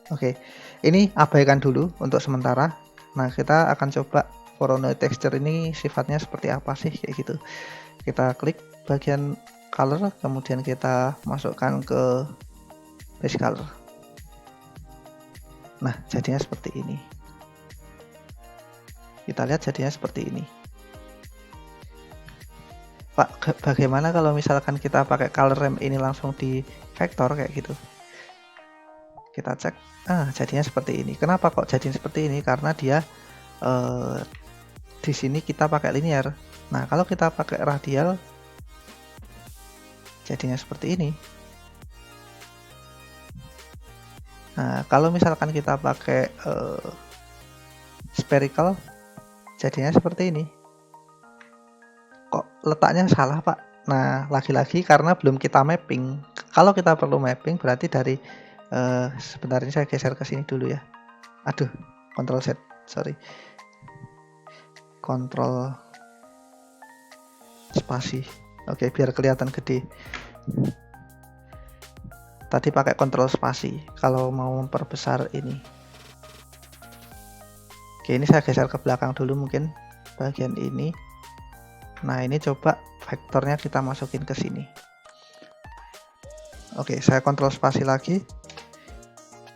Oke, ini abaikan dulu untuk sementara. Nah, kita akan coba Voronoi texture ini sifatnya seperti apa sih kayak gitu. Kita klik bagian color, kemudian kita masukkan ke base color. Nah, jadinya seperti ini. Kita lihat jadinya seperti ini. Pak, bagaimana kalau misalkan kita pakai color ramp ini langsung di vektor kayak gitu? Kita cek, jadinya seperti ini. Kenapa kok jadinya seperti ini? Karena dia di sini kita pakai linear. Nah, kalau kita pakai radial, jadinya seperti ini. Nah, kalau misalkan kita pakai spherical, jadinya seperti ini. Kok letaknya salah, Pak? Nah, lagi-lagi karena belum kita mapping. Kalau kita perlu mapping, berarti dari sebentar ini saya geser ke sini dulu ya. Aduh, Ctrl Z, sorry. Ctrl spasi. Oke, biar kelihatan gede. Tadi pakai Ctrl spasi kalau mau memperbesar ini. Oke, ini saya geser ke belakang dulu mungkin bagian ini. Nah, ini coba vektornya kita masukin ke sini. Oke, saya Ctrl spasi lagi.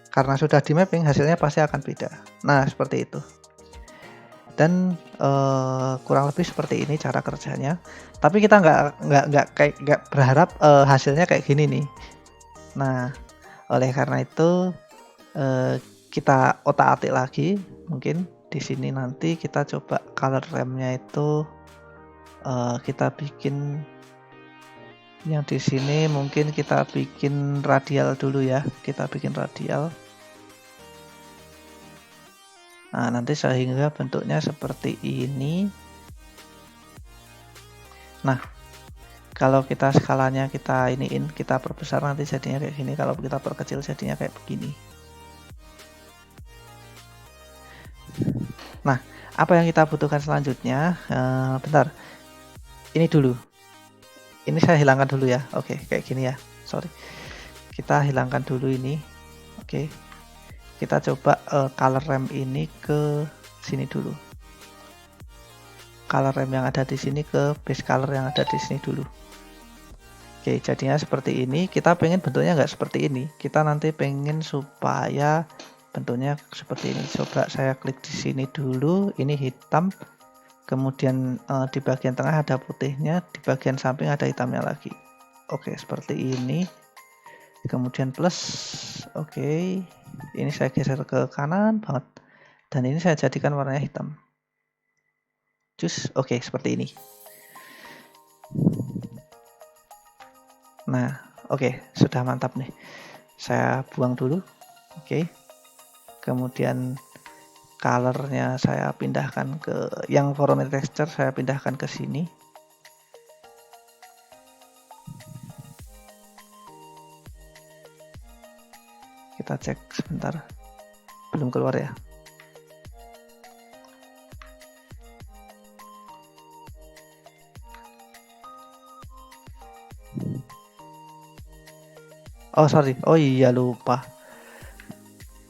Karena sudah di mapping, hasilnya pasti akan beda. Nah, seperti itu. Dan kurang lebih seperti ini cara kerjanya. Tapi kita nggak berharap hasilnya kayak gini nih. Nah, oleh karena itu kita otak-atik lagi. Mungkin di sini nanti kita coba color ramp-nya itu kita bikin yang di sini mungkin kita bikin radial dulu ya. Kita bikin radial. Nah, nanti sehingga bentuknya seperti ini. Nah, kalau kita skalanya kita iniin, kita perbesar nanti jadinya kayak gini. Kalau kita perkecil jadinya kayak begini. Nah, apa yang kita butuhkan selanjutnya? Bentar, ini dulu. Ini saya hilangkan dulu ya. Oke, kayak gini ya. Sorry. Kita hilangkan dulu ini. Oke. Kita coba color ramp ini ke sini dulu. Color ramp yang ada di sini ke base color yang ada di sini dulu. Oke, jadinya seperti ini. Kita pengen bentuknya nggak seperti ini. Kita nanti pengen supaya bentuknya seperti ini. Coba saya klik di sini dulu. Ini hitam. Kemudian di bagian tengah ada putihnya. Di bagian samping ada hitamnya lagi. Oke, seperti ini. Kemudian plus. Oke. Ini saya geser ke kanan banget. Dan ini saya jadikan warnanya hitam. Cus, oke, seperti ini. Nah, oke, sudah mantap nih. Saya buang dulu. Oke. Kemudian colornya saya pindahkan ke yang Voronoi texture, saya pindahkan ke sini. Kita cek sebentar. Belum keluar ya. Oh sorry, oh iya lupa.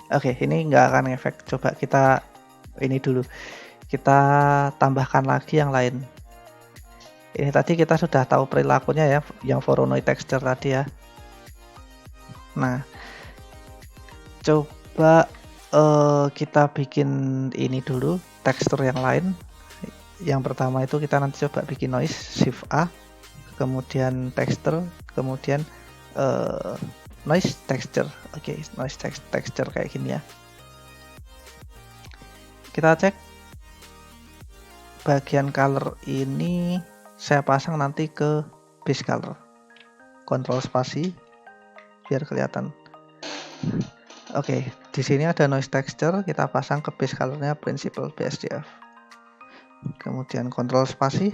Oke, ini nggak akan ngefek. Coba kita ini dulu. Kita tambahkan lagi yang lain. Ini tadi kita sudah tahu perilakunya ya, yang Voronoi texture tadi ya. Nah, coba kita bikin ini dulu, tekstur yang lain. Yang pertama itu kita nanti coba bikin noise, shift A, kemudian texture, kemudian noise texture. Oke, noise texture kayak gini ya. Kita cek bagian color ini saya pasang nanti ke base color. Control spasi biar kelihatan. Oke, di sini ada noise texture, kita pasang ke base colornya Principled BSDF. Kemudian control spasi,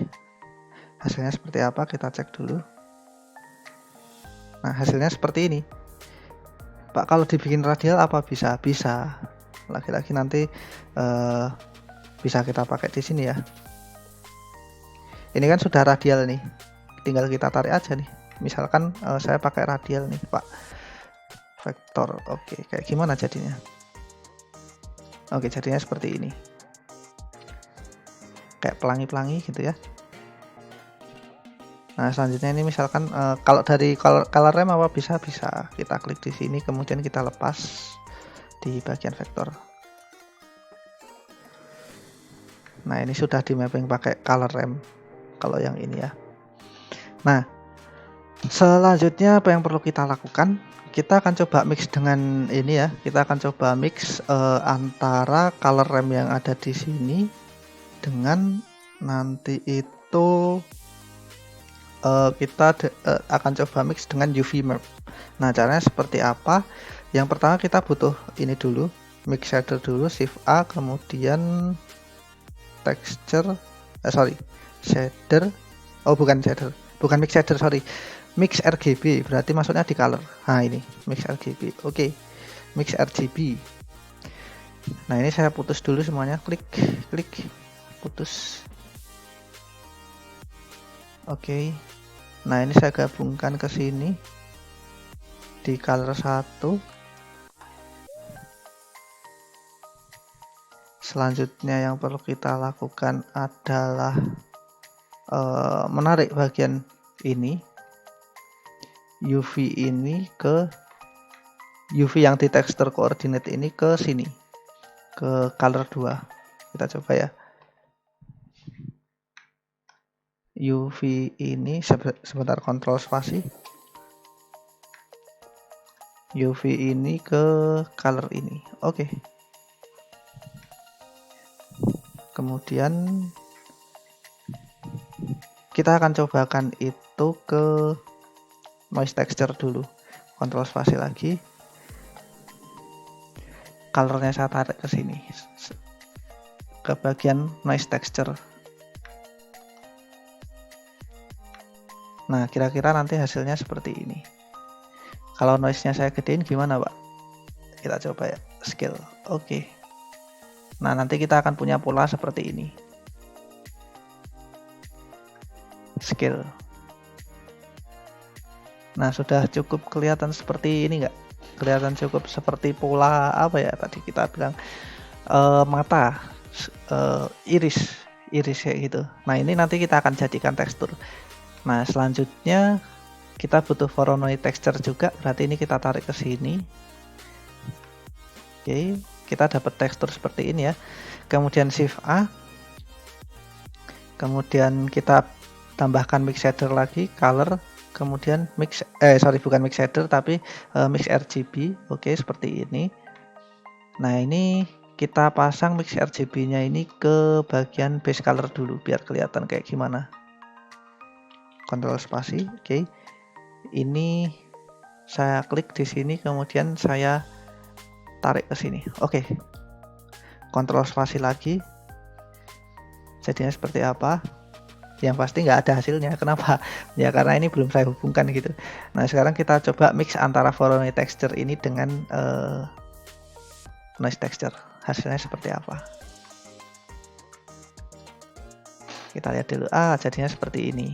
hasilnya seperti apa kita cek dulu. Nah, hasilnya seperti ini. Pak, kalau dibikin radial apa bisa? Bisa. Lagi-lagi nanti bisa kita pakai di sini ya. Ini kan sudah radial nih, tinggal kita tarik aja nih. Misalkan saya pakai radial nih, Pak. Vektor, oke, kayak gimana jadinya? Oke, jadinya seperti ini. Kayak pelangi-pelangi gitu ya. Nah, selanjutnya ini misalkan kalau dari color rem apa bisa kita klik di sini, kemudian kita lepas di bagian vektor. Nah, ini sudah di mapping pakai color rem kalau yang ini ya. Nah, selanjutnya apa yang perlu kita lakukan? Kita akan coba mix dengan ini ya. Kita akan coba mix antara color rem yang ada di sini dengan nanti itu kita akan coba mix dengan UV map. Nah, caranya seperti apa? Yang pertama kita butuh ini dulu, mix shader dulu, shift A, kemudian texture, shader. Oh, bukan shader, bukan mix shader, sorry. Mix RGB, berarti maksudnya di color. Nah, ini mix RGB. Oke. Mix RGB. Nah, ini saya putus dulu semuanya, klik, putus. Oke. Nah, ini saya gabungkan ke sini di color 1. Selanjutnya yang perlu kita lakukan adalah menarik bagian ini, UV ini ke UV yang di texture coordinate ini ke sini, ke color 2. Kita coba ya. UV ini sebentar, kontrol spasi. UV ini ke color ini. Oke. Kemudian kita akan cobakan itu ke noise texture dulu. Kontrol spasi lagi. Colornya saya tarik ke sini, ke bagian noise texture. Nah, kira-kira nanti hasilnya seperti ini. Kalau noise-nya saya gedein gimana, Pak? Kita coba ya, scale. Oke. Nah, nanti kita akan punya pola seperti ini. Scale. Nah, sudah cukup kelihatan seperti ini nggak? Kelihatan cukup seperti pola apa ya tadi kita bilang mata, iris kayak gitu. Nah, ini nanti kita akan jadikan tekstur. Nah, selanjutnya kita butuh Voronoi texture juga, berarti ini kita tarik ke sini. Oke, kita dapat tekstur seperti ini ya. Kemudian shift A, kemudian kita tambahkan mix shader lagi, color, kemudian bukan mix shader tapi mix RGB. Oke, seperti ini. Nah, ini kita pasang mix RGB nya ini ke bagian base color dulu biar kelihatan kayak gimana. Kontrol spasi. Oke. Ini saya klik di sini, kemudian saya tarik ke sini. Oke. Kontrol spasi lagi. Jadinya seperti apa? Yang pasti nggak ada hasilnya. Kenapa? Ya karena ini belum saya hubungkan gitu. Nah, sekarang kita coba mix antara Voronoi texture ini dengan noise texture. Hasilnya seperti apa? Kita lihat dulu. Jadinya seperti ini.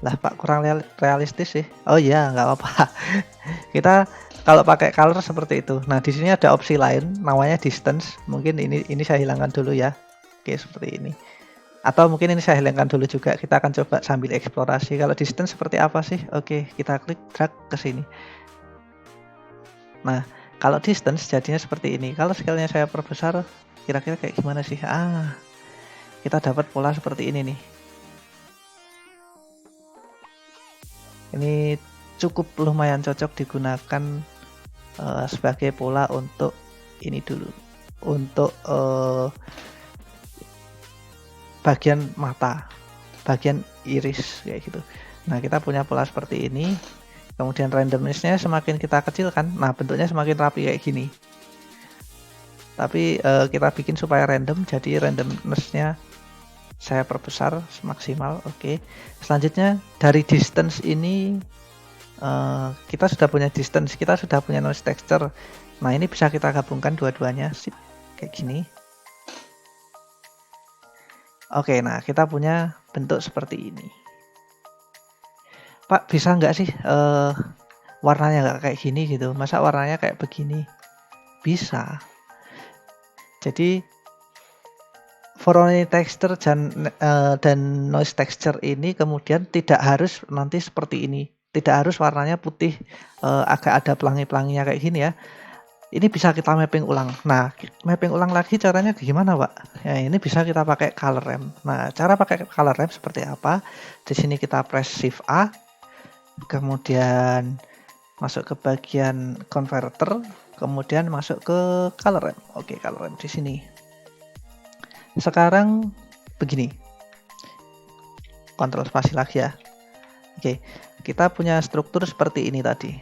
Lah, Pak, kurang realistis sih. Oh iya, nggak apa-apa. Kita Kalau pakai color seperti itu. Nah, di sini ada opsi lain namanya distance. Mungkin ini saya hilangkan dulu ya. Oke, seperti ini. Atau mungkin ini saya hilangkan dulu juga. Kita akan coba sambil eksplorasi. Kalau distance seperti apa sih? Oke, kita klik drag ke sini. Nah, kalau distance jadinya seperti ini. Kalau scale-nya saya perbesar, kira-kira kayak gimana sih? Kita dapat pola seperti ini nih. Ini cukup lumayan cocok digunakan sebagai pola untuk ini dulu, untuk bagian mata, bagian iris kayak gitu. Nah, kita punya pola seperti ini. Kemudian randomness-nya semakin kita kecilkan, nah bentuknya semakin rapi kayak gini. Tapi kita bikin supaya random, jadi randomness-nya saya perbesar maksimal. Oke. Selanjutnya dari distance ini kita sudah punya distance, kita sudah punya noise texture. Nah, ini bisa kita gabungkan dua-duanya sip, kayak gini. Oke, nah kita punya bentuk seperti ini. Pak, bisa nggak sih warnanya nggak kayak gini gitu? Masa warnanya kayak begini? Bisa. Jadi Voronoi texture dan noise texture ini kemudian tidak harus nanti seperti ini. Tidak harus warnanya putih agak ada pelangi-pelanginya kayak gini ya. Ini bisa kita mapping ulang. Nah, mapping ulang lagi caranya gimana, Pak? Ya, ini bisa kita pakai color ramp. Nah, cara pakai color ramp seperti apa? Di sini kita press Shift A, kemudian masuk ke bagian converter, kemudian masuk ke color ramp. Oke, color ramp di sini. Sekarang begini, kontrol spasi lagi ya. Oke, kita punya struktur seperti ini tadi.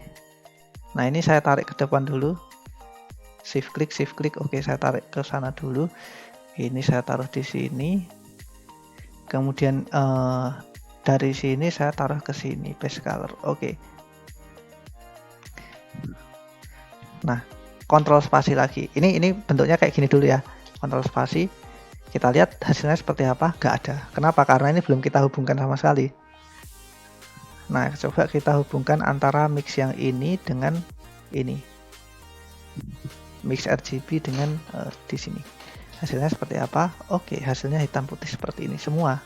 Nah, ini saya tarik ke depan dulu. Shift klik. Oke, saya tarik ke sana dulu. Ini saya taruh di sini. Kemudian dari sini saya taruh ke sini, base color. Oke. Nah, kontrol spasi lagi. Ini bentuknya kayak gini dulu ya. Kontrol spasi. Kita lihat hasilnya seperti apa. Nggak ada. Kenapa? Karena ini belum kita hubungkan sama sekali. Nah, coba kita hubungkan antara mix yang ini dengan ini. Mix RGB dengan di sini. Hasilnya seperti apa? Oke, hasilnya hitam putih seperti ini semua.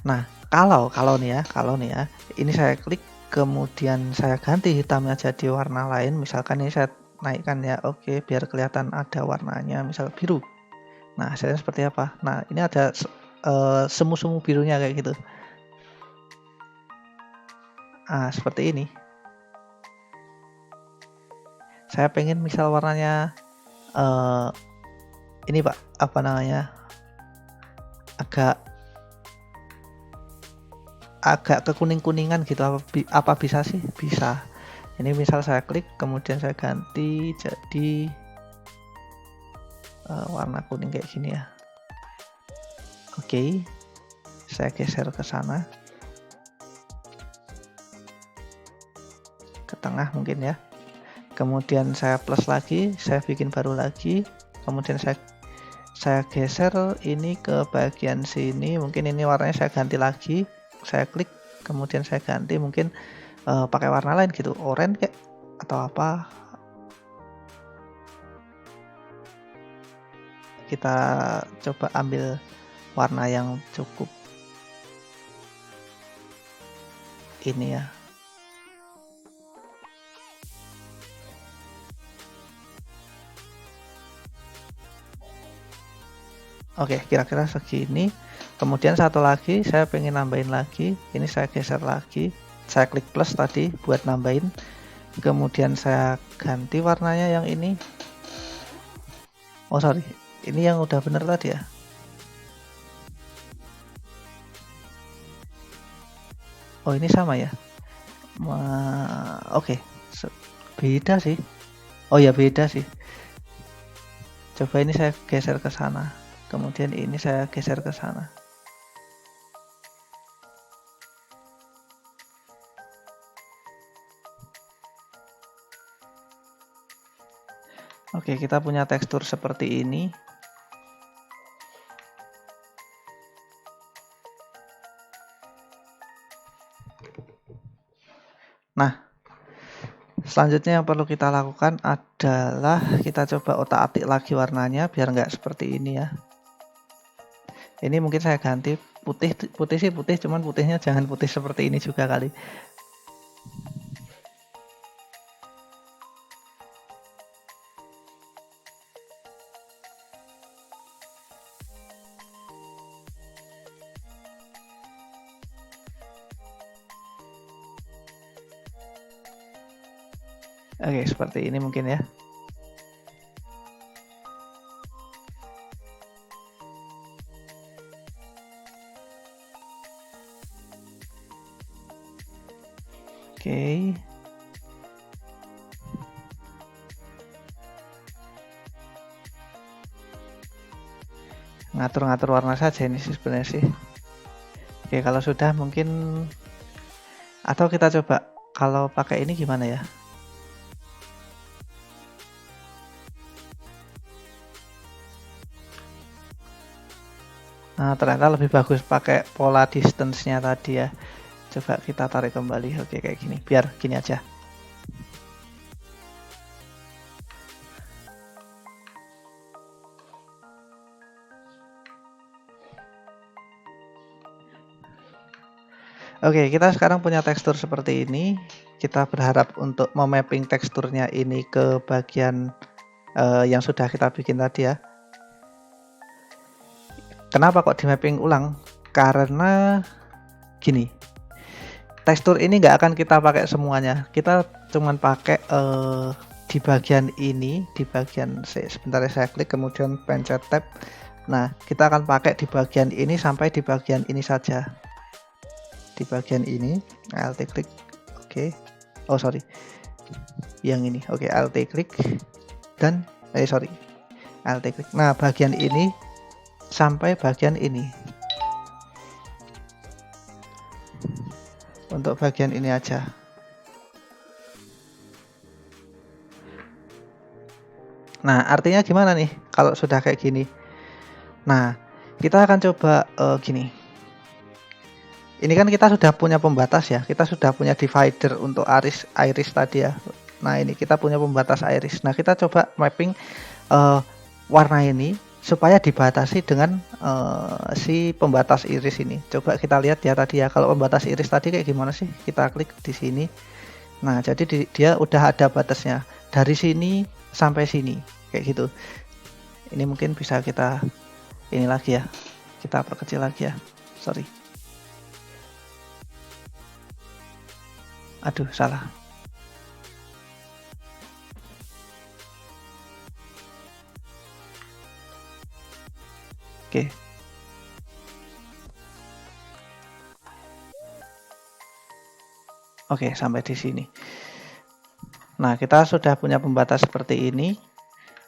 Nah, kalau nih ya, ini saya klik, kemudian saya ganti hitamnya jadi warna lain. Misalkan ini saya naikkan ya. Oke, biar kelihatan ada warnanya, misal biru. Nah, hasilnya seperti apa? Nah, ini ada semu-semu birunya kayak gitu. Seperti ini. Saya pengen misal warnanya ini Pak, apa namanya? Agak kekuning-kuningan gitu. Apa bisa sih? Bisa. Ini misal saya klik, kemudian saya ganti jadi warna kuning kayak gini ya. Oke, saya geser ke sana, ke tengah mungkin ya. Kemudian saya plus lagi, saya bikin baru lagi. Kemudian saya geser ini ke bagian sini. Mungkin ini warnanya saya ganti lagi. Saya klik, kemudian saya ganti mungkin pakai warna lain gitu, oranye kayak atau apa. Kita coba ambil warna yang cukup ini ya. Oke, kira-kira segini. Kemudian satu lagi saya pengen nambahin lagi. Ini saya geser lagi. Saya klik plus tadi buat nambahin. Kemudian saya ganti warnanya yang ini. Oh sorry, ini yang udah bener tadi ya. Oh ini sama ya. Oke, beda sih. Oh ya beda sih. Coba ini saya geser ke sana. Kemudian ini saya geser ke sana. Oke, kita punya tekstur seperti ini. Nah, selanjutnya yang perlu kita lakukan adalah kita coba otak-atik lagi warnanya biar nggak seperti ini ya. Ini mungkin saya ganti putih, putih sih putih, cuman putihnya jangan putih seperti ini juga kali. Oke, seperti ini mungkin ya. Oke. Ngatur-ngatur warna saja ini sih sebenarnya sih. Oke, kalau sudah mungkin, atau kita coba kalau pakai ini gimana ya? Nah, ternyata lebih bagus pakai pola distance-nya tadi ya. Coba kita tarik kembali. Oke, kayak gini. Biar gini aja. Oke, kita sekarang punya tekstur seperti ini. Kita berharap untuk memapping teksturnya ini ke bagian yang sudah kita bikin tadi ya. Kenapa kok di mapping ulang? Karena gini, tekstur ini nggak akan kita pakai semuanya. Kita cuman pakai di bagian ini, di bagian sebentar ya, saya klik kemudian pencet tab. Nah, kita akan pakai di bagian ini sampai di bagian ini saja. Di bagian ini, Alt klik, oke. Oh sorry, yang ini, oke. Alt klik dan Alt klik. Nah, bagian ini sampai bagian ini. Untuk bagian ini aja. Nah, artinya gimana nih kalau sudah kayak gini? Nah, kita akan coba gini. Ini kan kita sudah punya pembatas ya, kita sudah punya divider untuk iris tadi ya. Nah, ini kita punya pembatas iris. Nah, kita coba mapping warna ini supaya dibatasi dengan si pembatas iris ini. Coba kita lihat ya tadi ya, kalau pembatas iris tadi kayak gimana sih? Kita klik di sini. Nah, jadi dia udah ada batasnya dari sini sampai sini kayak gitu. Ini mungkin bisa kita ini lagi ya, kita perkecil lagi ya. Sorry. Aduh, salah. Oke. Oke, sampai di sini. Nah, kita sudah punya pembatas seperti ini.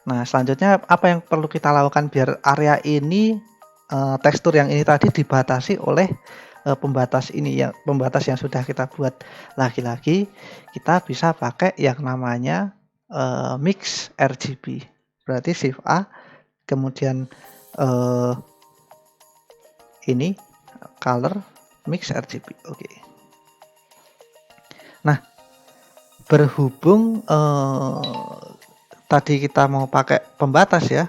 Nah, selanjutnya apa yang perlu kita lakukan biar area ini tekstur yang ini tadi dibatasi oleh pembatas ini, yang pembatas yang sudah kita buat. Lagi-lagi kita bisa pakai yang namanya mix RGB. Berarti Shift A, kemudian ini color mix RGB. Oke. Nah, berhubung tadi kita mau pakai pembatas ya.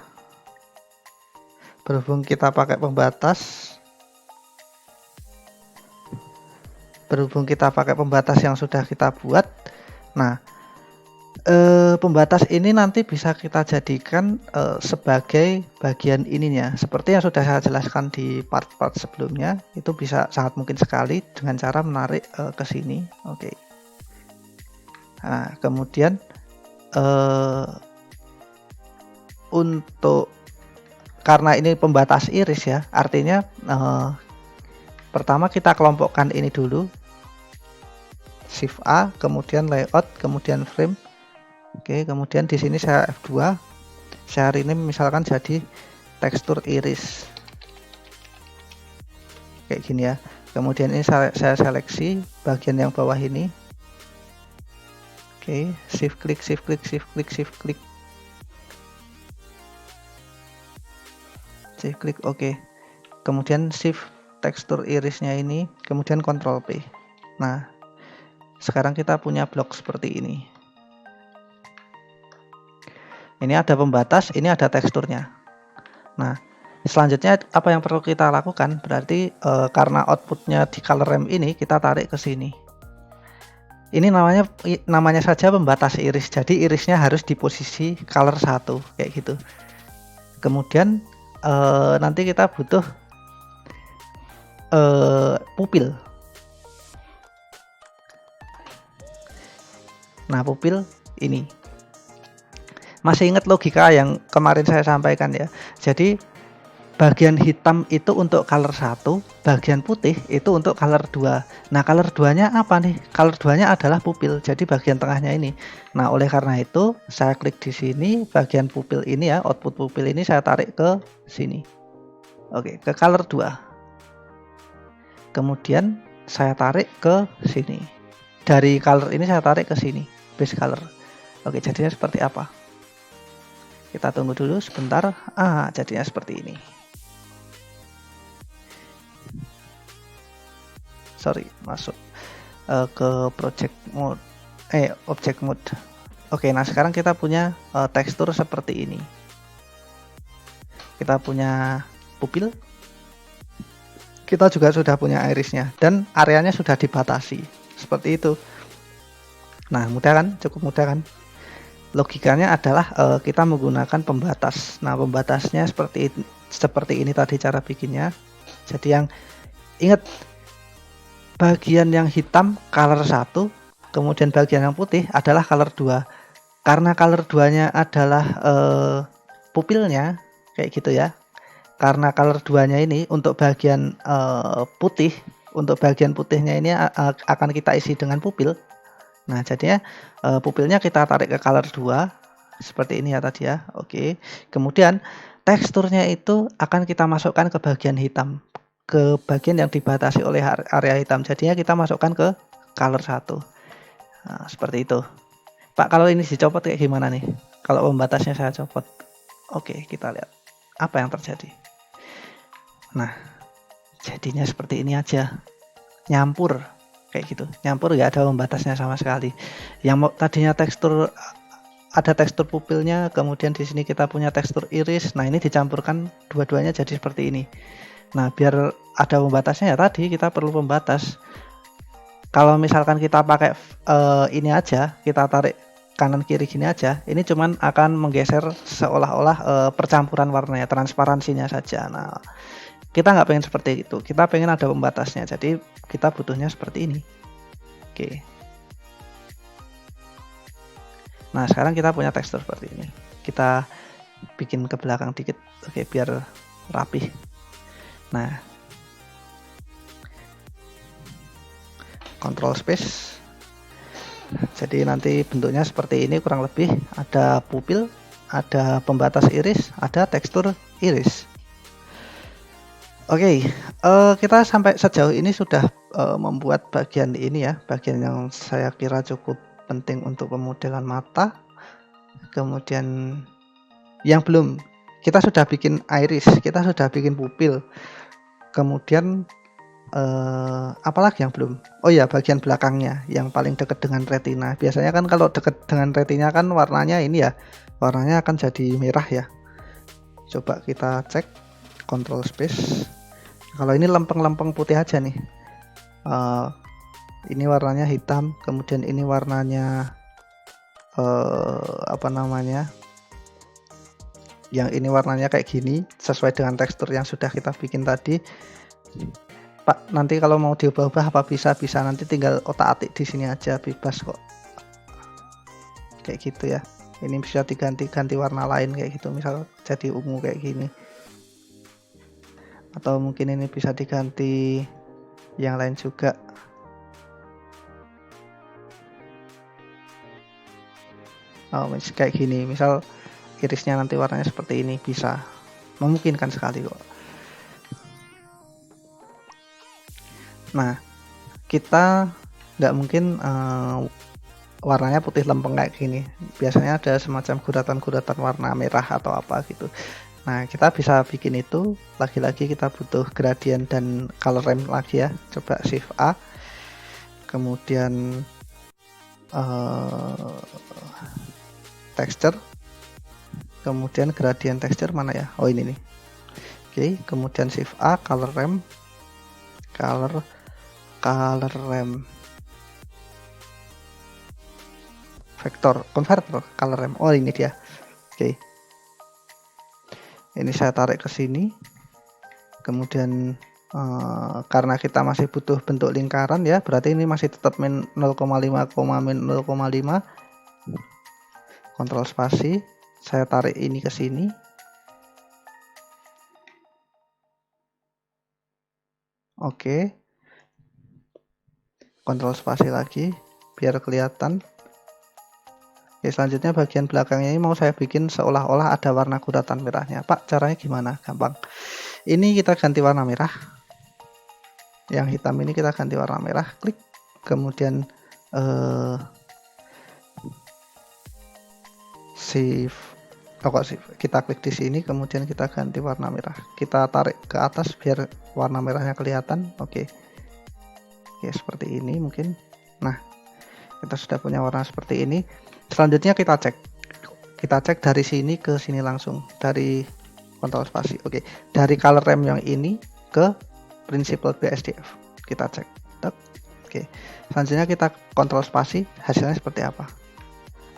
Berhubung kita pakai pembatas, yang sudah kita buat. Nah, pembatas ini nanti bisa kita jadikan sebagai bagian ininya. Seperti yang sudah saya jelaskan di part-part sebelumnya, itu bisa sangat mungkin sekali dengan cara menarik ke sini. Oke. Nah, kemudian untuk karena ini pembatas iris ya, artinya pertama kita kelompokkan ini dulu, Shift A, kemudian layout, kemudian frame. Oke, kemudian di sini saya F2, saya rename misalkan jadi tekstur iris kayak gini ya. Kemudian ini saya seleksi bagian yang bawah ini. Oke, shift klik, shift klik, shift klik, shift klik, shift klik. Oke, kemudian shift tekstur irisnya ini, kemudian Ctrl P. Nah, sekarang kita punya blok seperti ini. Ini ada pembatas, ini ada teksturnya. Nah, selanjutnya apa yang perlu kita lakukan? Berarti karena outputnya di color ramp ini, kita tarik ke sini. Ini namanya saja pembatas iris. Jadi irisnya harus di posisi color 1 kayak gitu. Kemudian nanti kita butuh pupil. Nah, pupil ini. Masih ingat logika yang kemarin saya sampaikan ya. Jadi bagian hitam itu untuk color 1, bagian putih itu untuk color 2. Nah, color 2-nya apa nih? Color 2-nya adalah pupil. Jadi bagian tengahnya ini. Nah, oleh karena itu saya klik di sini, bagian pupil ini ya, output pupil ini saya tarik ke sini. Oke, ke color 2. Kemudian saya tarik ke sini. Dari color ini saya tarik ke sini, base color. Oke, jadinya seperti apa? Kita tunggu dulu sebentar. Jadinya seperti ini. Sorry, masuk ke project mode, object mode. Oke, nah sekarang kita punya tekstur seperti ini. Kita punya pupil. Kita juga sudah punya irisnya dan areanya sudah dibatasi. Seperti itu. Nah, mudah kan? Cukup mudah kan? Logikanya adalah kita menggunakan pembatas. Nah, pembatasnya seperti ini tadi cara bikinnya. Jadi yang ingat, bagian yang hitam color 1, kemudian bagian yang putih adalah color 2. Karena color 2-nya adalah pupilnya kayak gitu ya. Karena color 2-nya ini untuk bagian putih, untuk bagian putihnya ini akan kita isi dengan pupil. Nah, jadinya pupilnya kita tarik ke color 2 seperti ini ya tadi ya. Oke. Kemudian teksturnya itu akan kita masukkan ke bagian hitam, ke bagian yang dibatasi oleh area hitam. Jadinya kita masukkan ke color 1. Nah, seperti itu. Pak, kalau ini dicopot kayak gimana nih? Kalau pembatasnya saya copot. Oke, kita lihat apa yang terjadi. Nah, jadinya seperti ini aja. Nyampur kayak gitu. Nyampur, nggak ada pembatasnya sama sekali. Yang tadinya ada tekstur pupilnya, kemudian di sini kita punya tekstur iris. Nah, ini dicampurkan dua-duanya jadi seperti ini. Nah, biar ada pembatasnya ya tadi kita perlu pembatas. Kalau misalkan kita pakai ini aja, kita tarik kanan kiri gini aja, ini cuman akan menggeser seolah-olah percampuran warnanya, transparansinya saja. Nah, kita nggak pengen seperti itu, kita pengen ada pembatasnya, jadi kita butuhnya seperti ini. Oke. Nah, sekarang kita punya tekstur seperti ini. Kita bikin ke belakang dikit, oke, biar rapih. Nah, control space. Jadi nanti bentuknya seperti ini kurang lebih. Ada pupil, ada pembatas iris, ada tekstur iris. Oke, kita sampai sejauh ini sudah membuat bagian ini ya, bagian yang saya kira cukup penting untuk pemodelan mata. Kemudian yang belum, kita sudah bikin iris, kita sudah bikin pupil. Kemudian apalagi yang belum? Oh ya, bagian belakangnya yang paling dekat dengan retina. Biasanya kan kalau dekat dengan retina kan warnanya ini ya, warnanya akan jadi merah ya. Coba kita cek, control space. Kalau ini lempeng-lempeng putih aja nih. Ini warnanya hitam, kemudian ini warnanya apa namanya? Yang ini warnanya kayak gini, sesuai dengan tekstur yang sudah kita bikin tadi. Pak, nanti kalau mau diubah-ubah apa bisa nanti tinggal otak-atik di sini aja, bebas kok. Kayak gitu ya. Ini bisa diganti warna lain kayak gitu, misal jadi ungu kayak gini. Atau mungkin ini bisa diganti yang lain juga. Oh, kayak gini, misal irisnya nanti warnanya seperti ini, bisa. Memungkinkan sekali kok. Nah, kita nggak mungkin warnanya putih lempeng kayak gini. Biasanya ada semacam guratan-guratan warna merah atau apa gitu. Nah, kita bisa bikin itu. Lagi-lagi kita butuh gradient dan color ramp lagi ya. Coba shift A. Kemudian texture. kemudian gradient texture mana ya, oh ini nih. Oke, kemudian shift A, color ramp, color ramp, vector converter, color ramp, oh ini dia. Oke, ini saya tarik ke sini, kemudian karena kita masih butuh bentuk lingkaran ya, berarti ini masih tetap min 0,5, min 0,5. Kontrol spasi, saya tarik ini ke sini. Oke. Kontrol spasi lagi biar kelihatan. Oke, selanjutnya bagian belakangnya ini mau saya bikin seolah-olah ada warna guratan merahnya. Pak, caranya gimana? Gampang. Ini kita ganti warna merah. Yang hitam ini kita ganti warna merah, klik, kemudian shift, kita klik di sini, kemudian kita ganti warna merah, kita tarik ke atas biar warna merahnya kelihatan. Oke, seperti ini mungkin. Nah, kita sudah punya warna seperti ini. Selanjutnya kita cek dari sini ke sini langsung, dari kontrol spasi. Oke, dari color ramp yang ini ke Principled BSDF kita cek. Oke, selanjutnya kita kontrol spasi, hasilnya seperti apa?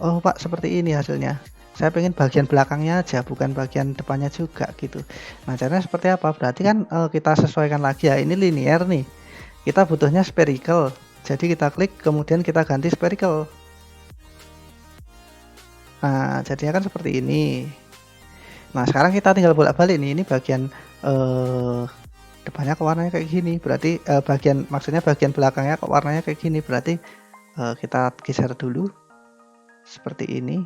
Oh Pak, seperti ini hasilnya. Saya pengen bagian belakangnya aja, bukan bagian depannya juga gitu. Nah, caranya seperti apa? Berarti kan kita sesuaikan lagi ya. Ini linear nih, kita butuhnya spherical, jadi kita klik, kemudian kita ganti spherical. Nah, jadinya kan seperti ini. Nah, sekarang kita tinggal bolak-balik nih, ini bagian depannya kok warnanya kayak gini, berarti maksudnya bagian belakangnya kok warnanya kayak gini, berarti kita geser dulu seperti ini.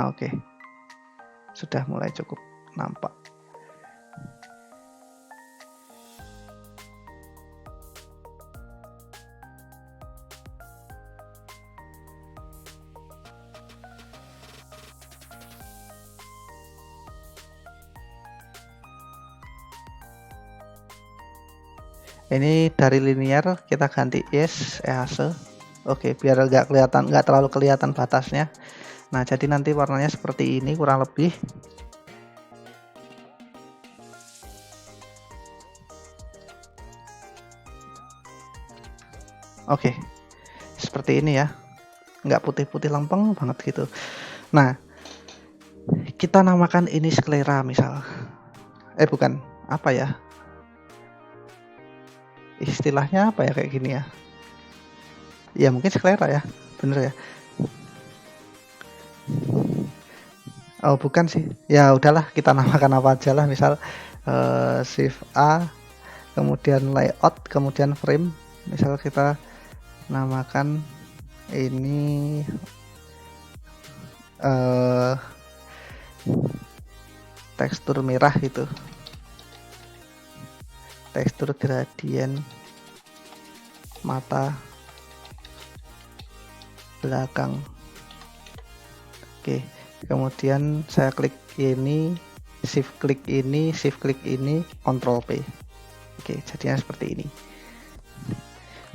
Oke. Sudah mulai cukup nampak. Ini dari linear kita ganti yes, EASE. Oke, biar nggak terlalu kelihatan batasnya. Nah, jadi nanti warnanya seperti ini kurang lebih. Oke, seperti ini ya, nggak putih-putih lempeng banget gitu. Nah, kita namakan ini sklera misal. Bukan, apa ya? Istilahnya apa ya kayak gini ya? Ya mungkin sklera ya, bener ya. Oh bukan sih, ya udahlah kita namakan apa aja lah, misal shift A, kemudian layout, kemudian frame, misal kita namakan ini tekstur merah gitu, tekstur gradien mata belakang. Oke, kemudian saya klik ini, shift klik ini, Ctrl P. Oke, jadinya seperti ini.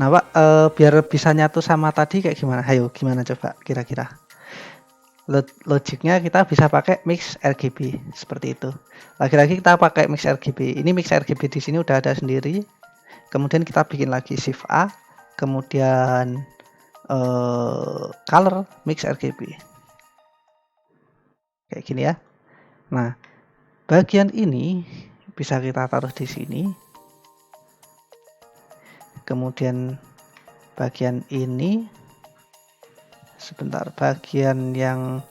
Nah Pak, biar bisa nyatu sama tadi kayak gimana? Ayo, gimana coba kira-kira? Logiknya kita bisa pakai mix RGB seperti itu. Lagi-lagi kita pakai mix RGB. Ini mix RGB di sini udah ada sendiri. Kemudian kita bikin lagi shift A, kemudian color mix RGB. Kayak gini ya. Nah, bagian ini bisa kita taruh di sini. Kemudian bagian ini, sebentar, bagian yang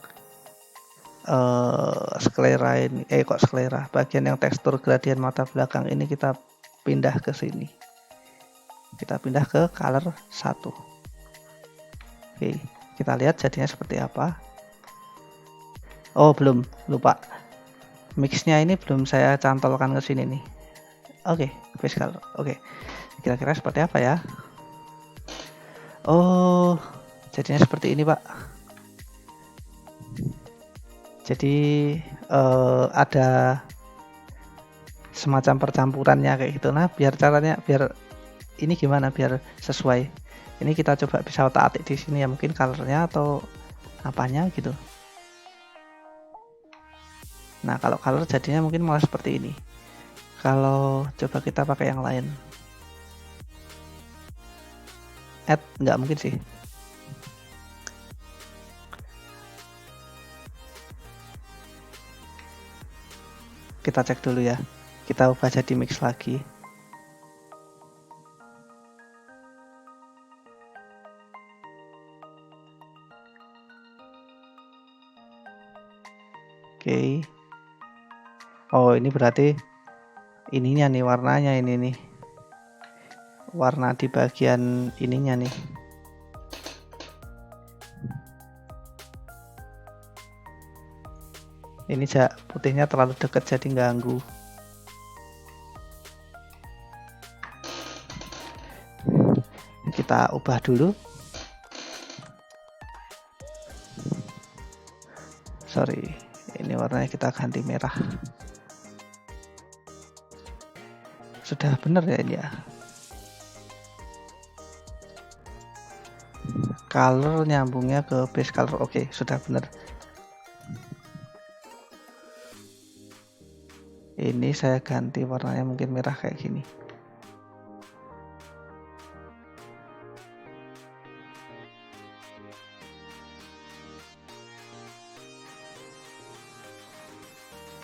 sklera ini, sklera, bagian yang tekstur gradien mata belakang ini kita pindah ke sini. Kita pindah ke color 1. Oke, kita lihat jadinya seperti apa. Oh belum, lupa, mixnya ini belum saya cantolkan ke sini nih. Oke, base color. Oke, kira-kira seperti apa ya? Oh, jadinya seperti ini Pak. Jadi ada semacam percampurannya kayak gitu. Nah, biar ini gimana biar sesuai. Ini kita coba bisa otak-atik di sini ya, mungkin colornya atau apanya gitu. Nah kalau color jadinya mungkin malah seperti ini. Kalau coba kita pakai yang lain, add nggak mungkin sih. Kita cek dulu ya, kita ubah jadi mix lagi. Oke. Oh ini berarti ininya nih warnanya, ini nih warna di bagian ininya nih. Ini putihnya terlalu dekat jadi ganggu. Kita ubah dulu. Sorry, ini warnanya kita ganti merah. Sudah bener ya ini ya. Color nyambungnya ke base color. Oke, sudah bener. Ini saya ganti warnanya mungkin merah kayak gini.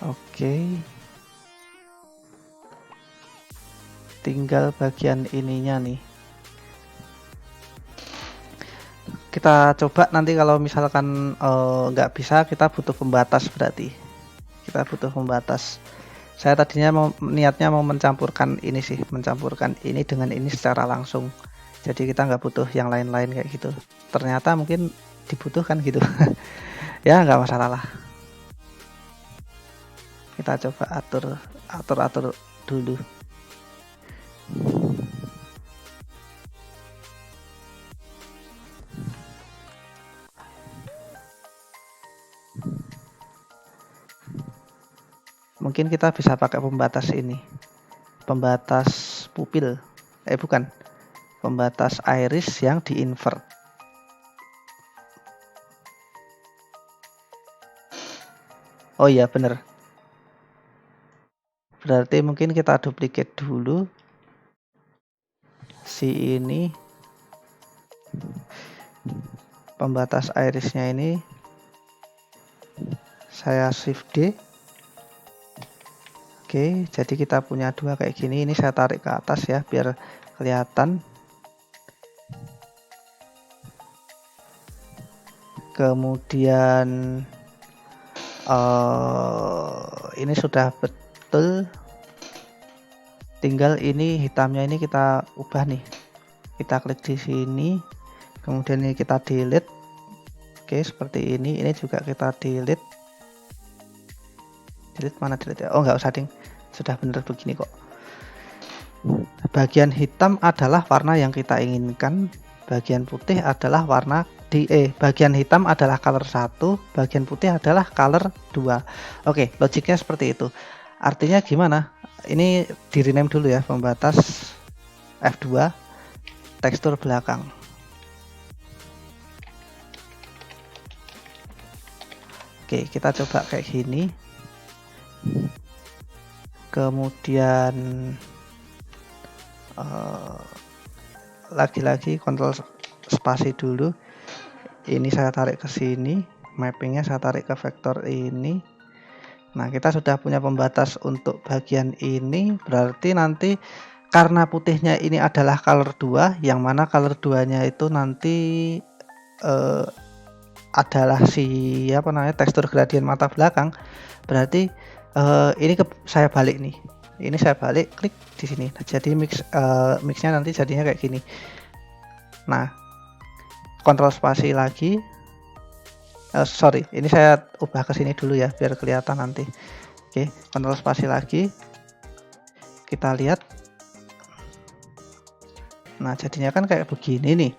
Oke. Tinggal bagian ininya nih. Kita coba nanti kalau misalkan nggak bisa, kita butuh pembatas berarti. Kita butuh pembatas. Saya tadinya niatnya mau mencampurkan ini sih, mencampurkan ini dengan ini secara langsung. Jadi kita nggak butuh yang lain-lain kayak gitu. Ternyata mungkin dibutuhkan gitu. Ya nggak masalah lah. Kita coba atur dulu. Mungkin kita bisa pakai pembatas ini, pembatas pupil, bukan, pembatas iris yang di invert. Oh iya bener, berarti mungkin kita duplicate dulu si ini, pembatas irisnya ini saya shift D. Oke, jadi kita punya dua kayak gini. Ini saya tarik ke atas ya biar kelihatan. Kemudian ini sudah betul. Tinggal ini hitamnya ini kita ubah nih. Kita klik di sini. Kemudian ini kita delete. Oke, seperti ini. Ini juga kita delete. Delete mana delete ya? Oh nggak usah ding, sudah bener begini kok. Bagian hitam adalah warna yang kita inginkan, bagian putih adalah warna bagian hitam adalah color 1, bagian putih adalah color 2. Oke, logiknya seperti itu. Artinya gimana? Ini di rename dulu ya, pembatas F2 tekstur belakang. Oke, kita coba kayak gini. Kemudian lagi-lagi kontrol spasi dulu. Ini saya tarik ke sini, mappingnya saya tarik ke vektor ini. Nah kita sudah punya pembatas untuk bagian ini. Berarti nanti karena putihnya ini adalah color 2, yang mana color 2 nya itu nanti adalah tekstur gradien mata belakang. Berarti ini saya balik nih, ini saya balik, klik di sini. Nah, jadi mixnya nanti jadinya kayak gini. Nah, kontrol spasi lagi. Sorry, ini saya ubah ke sini dulu ya biar kelihatan nanti. Oke, kontrol spasi lagi. Kita lihat. Nah, jadinya kan kayak begini nih.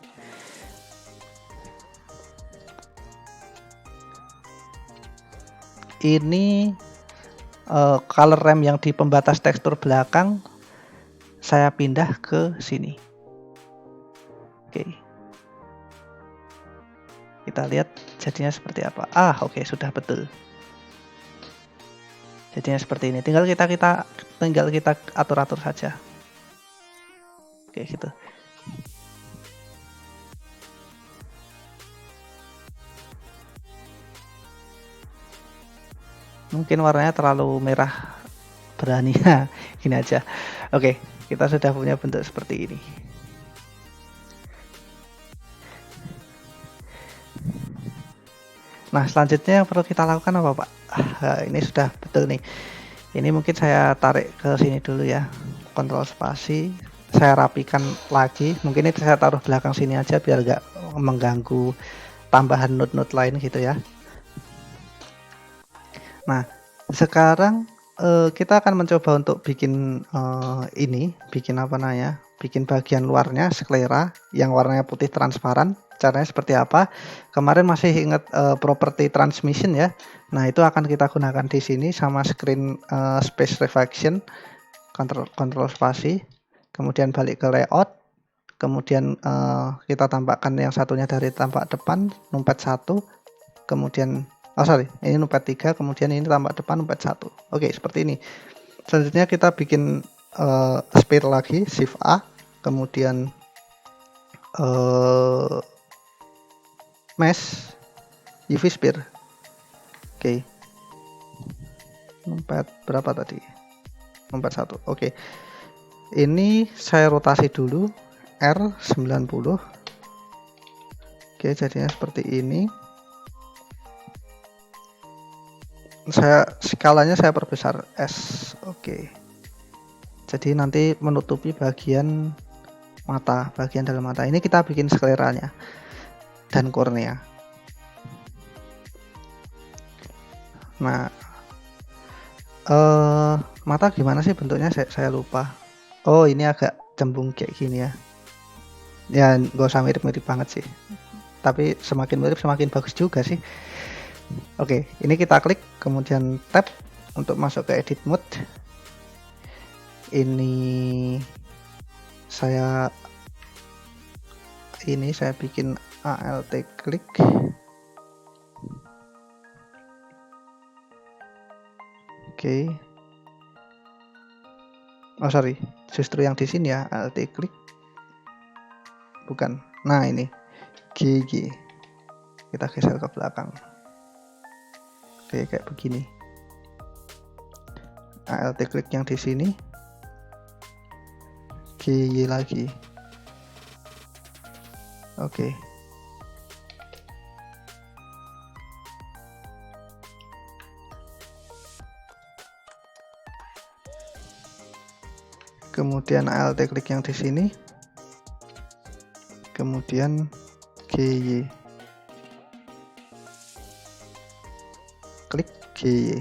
Ini color rem yang di pembatas tekstur belakang saya pindah ke sini. kita lihat jadinya seperti apa. Oke, sudah betul. Jadinya seperti ini. Tinggal kita atur-atur saja. Oke, gitu. Mungkin warnanya terlalu merah berani. Gini aja. Oke, kita sudah punya bentuk seperti ini. Nah, selanjutnya yang perlu kita lakukan apa, Pak? Ini sudah betul nih. Ini mungkin saya tarik ke sini dulu ya. Kontrol spasi, saya rapikan lagi. Mungkin ini saya taruh belakang sini aja biar nggak mengganggu tambahan node-node lain gitu ya. Nah, sekarang kita akan mencoba untuk bikin bikin apa namanya? Bikin bagian luarnya sklera yang warnanya putih transparan. Caranya seperti apa? Kemarin masih ingat property transmission ya. Nah, itu akan kita gunakan di sini sama screen space reflection, kontrol spasi, kemudian balik ke layout, kemudian kita tampakkan yang satunya dari tampak depan, numpad 1, kemudian ini numpad 3, kemudian ini tampak depan numpad 1. Oke, seperti ini. Selanjutnya kita bikin sphere lagi, shift A, kemudian mesh UV sphere. Oke. Numpad berapa tadi? Numpad 1. Oke. Ini saya rotasi dulu R90. Oke, jadinya seperti ini. Skalanya saya perbesar S. Oke. Jadi nanti menutupi bagian mata, bagian dalam mata. Ini kita bikin skleranya dan kornea. Nah, mata gimana sih bentuknya? Saya lupa. Oh, ini agak cembung kayak gini ya. Ya, nggak usah mirip-mirip banget sih. Tapi semakin mirip semakin bagus juga sih. Oke, ini kita klik, kemudian tab untuk masuk ke edit mode. Ini saya bikin alt klik. Oke. Oh sorry, justru yang di sini ya, alt klik. Bukan. Nah ini GG. Kita geser ke belakang. Oke, kayak begini. alt klik yang di sini. GY lagi. Oke. Kemudian alt klik yang di sini. Kemudian GY. Klik GY.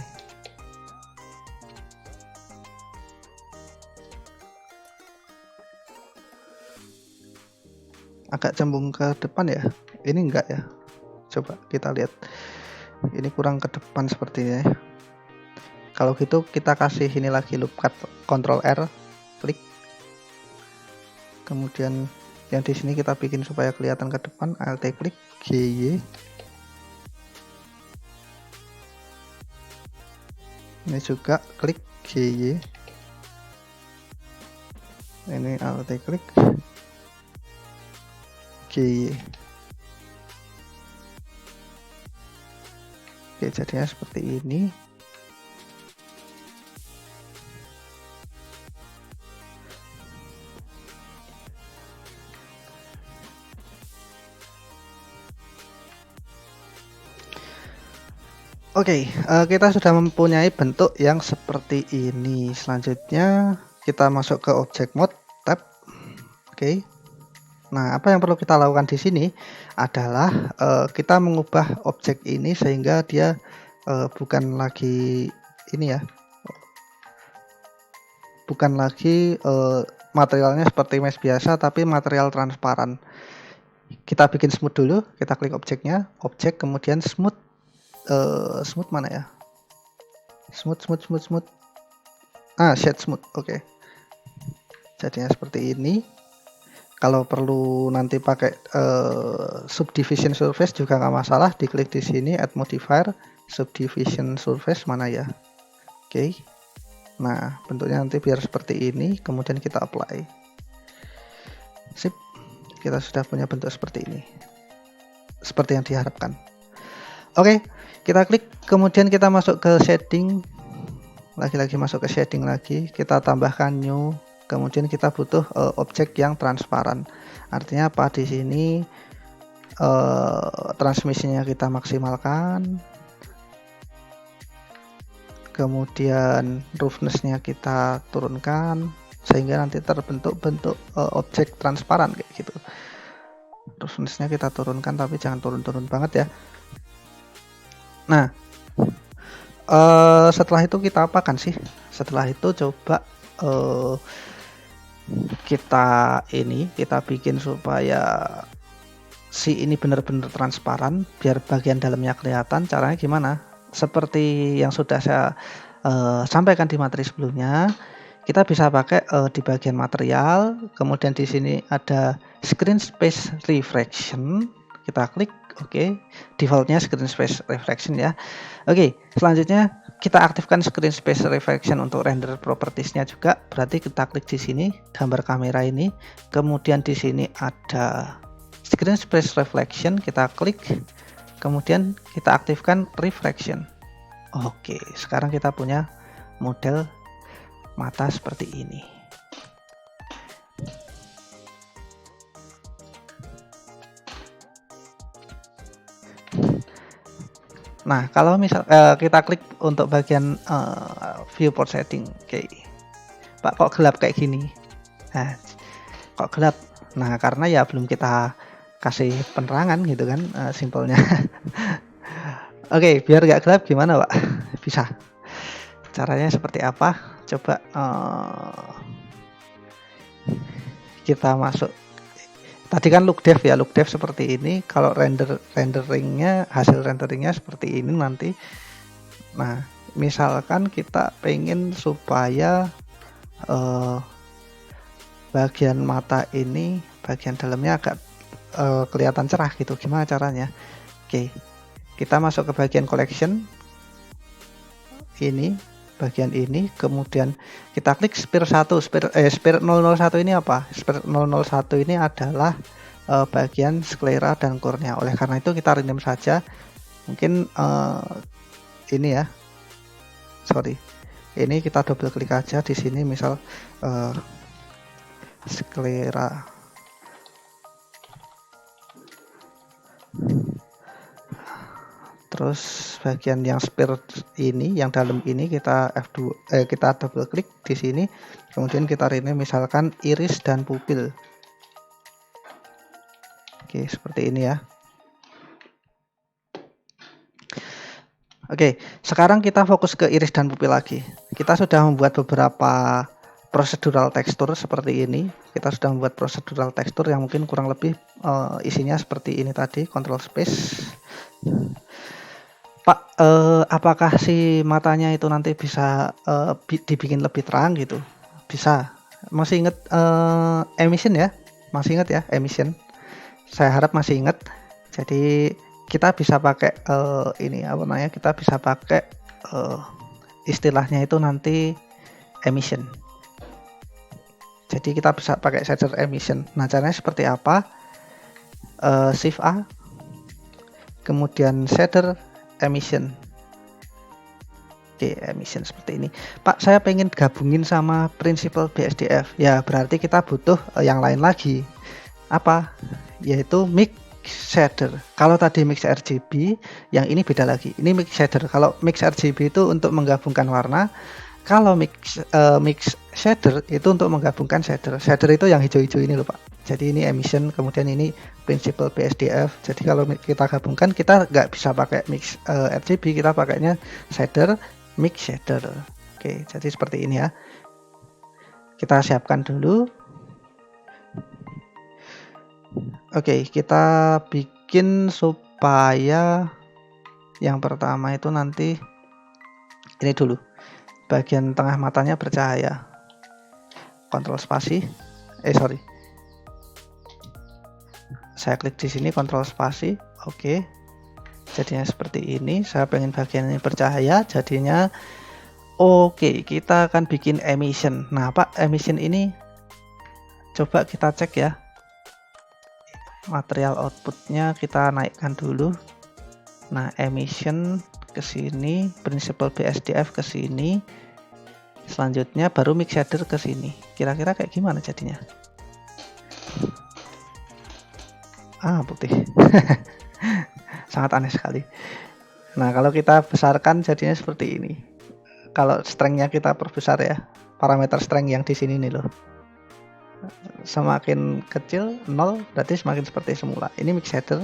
Agak cembung ke depan ya. Ini enggak ya. Coba kita lihat. Ini kurang ke depan sepertinya ya. Kalau gitu kita kasih ini lagi loop cut, Ctrl R, klik. Kemudian yang di sini kita bikin supaya kelihatan ke depan, alt klik GY. Ini juga klik GY. Ini alt klik GY. Oke, jadinya seperti ini. Oke, kita sudah mempunyai bentuk yang seperti ini. Selanjutnya kita masuk ke object mode, tab. Oke. Nah, apa yang perlu kita lakukan di sini adalah kita mengubah objek ini sehingga dia bukan lagi ini ya, bukan lagi materialnya seperti mesh biasa, tapi material transparan. Kita bikin smooth dulu, kita klik objeknya, objek, kemudian smooth. Smooth mana ya? Smooth. Shade smooth. Oke. Jadinya seperti ini. Kalau perlu nanti pakai subdivision surface juga nggak masalah, diklik di sini add modifier subdivision surface mana ya. Oke. Nah, bentuknya nanti biar seperti ini, kemudian kita apply. Sip, kita sudah punya bentuk seperti ini. Seperti yang diharapkan. Oke, kita klik, kemudian kita masuk ke shading. Lagi-lagi masuk ke shading lagi, kita tambahkan new, kemudian kita butuh objek yang transparan. Artinya apa di sini? Transmisinya kita maksimalkan. Kemudian roughness-nya kita turunkan sehingga nanti terbentuk bentuk objek transparan kayak gitu. Roughness-nya kita turunkan, tapi jangan turun-turun banget ya. Nah, setelah itu kita apakan sih? Setelah itu coba kita bikin supaya si ini benar-benar transparan biar bagian dalamnya kelihatan. Caranya gimana? Seperti yang sudah saya sampaikan di materi sebelumnya, kita bisa pakai di bagian material, kemudian di sini ada screen space reflection, kita klik, oke. Defaultnya screen space reflection ya. Oke, selanjutnya kita aktifkan screen space reflection untuk render propertiesnya juga. Berarti kita klik di sini gambar kamera ini, kemudian di sini ada screen space reflection, kita klik. Kemudian kita aktifkan reflection. Oke, sekarang kita punya model mata seperti ini. Nah, kalau misal kita klik untuk bagian viewport setting, oke. Pak, kok gelap kayak gini? Nah, kok gelap? Nah, karena ya belum kita kasih penerangan gitu kan, simpelnya. Oke, biar nggak gelap gimana, Pak? Bisa. Caranya seperti apa? Coba kita masuk. Tadi kan look dev ya, look dev seperti ini. Kalau renderingnya, hasil renderingnya seperti ini nanti. Nah, misalkan kita pengen supaya bagian mata ini, bagian dalamnya agak kelihatan cerah gitu. Gimana caranya? Oke, kita masuk ke bagian collection. Ini bagian ini, kemudian kita klik sphere 1. Sphere 001 ini apa? Sphere 001 ini adalah bagian sklera dan kornea. Oleh karena itu kita rename saja. Mungkin ini ya. Sorry. Ini kita double klik aja di sini, misal sklera. Terus bagian yang sphere ini, yang dalam ini kita kita double klik di sini, kemudian kita rename misalkan iris dan pupil. Oke, seperti ini ya. Oke, sekarang kita fokus ke iris dan pupil lagi. Kita sudah membuat beberapa procedural tekstur seperti ini. Kita sudah membuat procedural tekstur yang mungkin kurang lebih isinya seperti ini tadi, control space. Pak, apakah si matanya itu nanti bisa dibikin lebih terang gitu? Bisa. Masih ingat emission ya? Masih ingat ya emission? Saya harap masih ingat. Jadi kita bisa pakai ini apa namanya? Kita bisa pakai istilahnya itu nanti emission. Jadi kita bisa pakai shader emission. Nah, caranya seperti apa? Shift A, kemudian shader emission. Oke, emission seperti ini. Pak, saya pengen gabungin sama prinsipal BSDF. Ya, berarti kita butuh yang lain lagi. Apa? Yaitu mix shader. Kalau tadi mix RGB, yang ini beda lagi. Ini mix shader. Kalau mix RGB itu untuk menggabungkan warna. Kalau mix shader itu untuk menggabungkan shader. Shader itu yang hijau-hijau ini loh, Pak. Jadi ini emission, kemudian ini principal BSDF. Jadi kalau kita gabungkan, kita nggak bisa pakai mix RGB, kita pakainya shader, mix shader. Oke, jadi seperti ini ya. Kita siapkan dulu. Oke, kita bikin supaya yang pertama itu nanti ini dulu. Bagian tengah matanya bercahaya. Kontrol spasi. Sorry. Saya klik di sini, kontrol spasi. Oke. Jadinya seperti ini. Saya pengen bagian ini bercahaya, jadinya oke. Kita akan bikin emission. Nah, Pak, emission ini coba kita cek ya. Material outputnya kita naikkan dulu. Nah, emission ke sini, principal BSDF ke sini. Selanjutnya baru mix shader ke sini. Kira-kira kayak gimana jadinya? Putih. Sangat aneh sekali. Nah, kalau kita besarkan jadinya seperti ini. Kalau strength-nya kita perbesar ya, parameter strength yang di sini nih loh. Semakin kecil 0 berarti semakin seperti semula. Ini mix shader.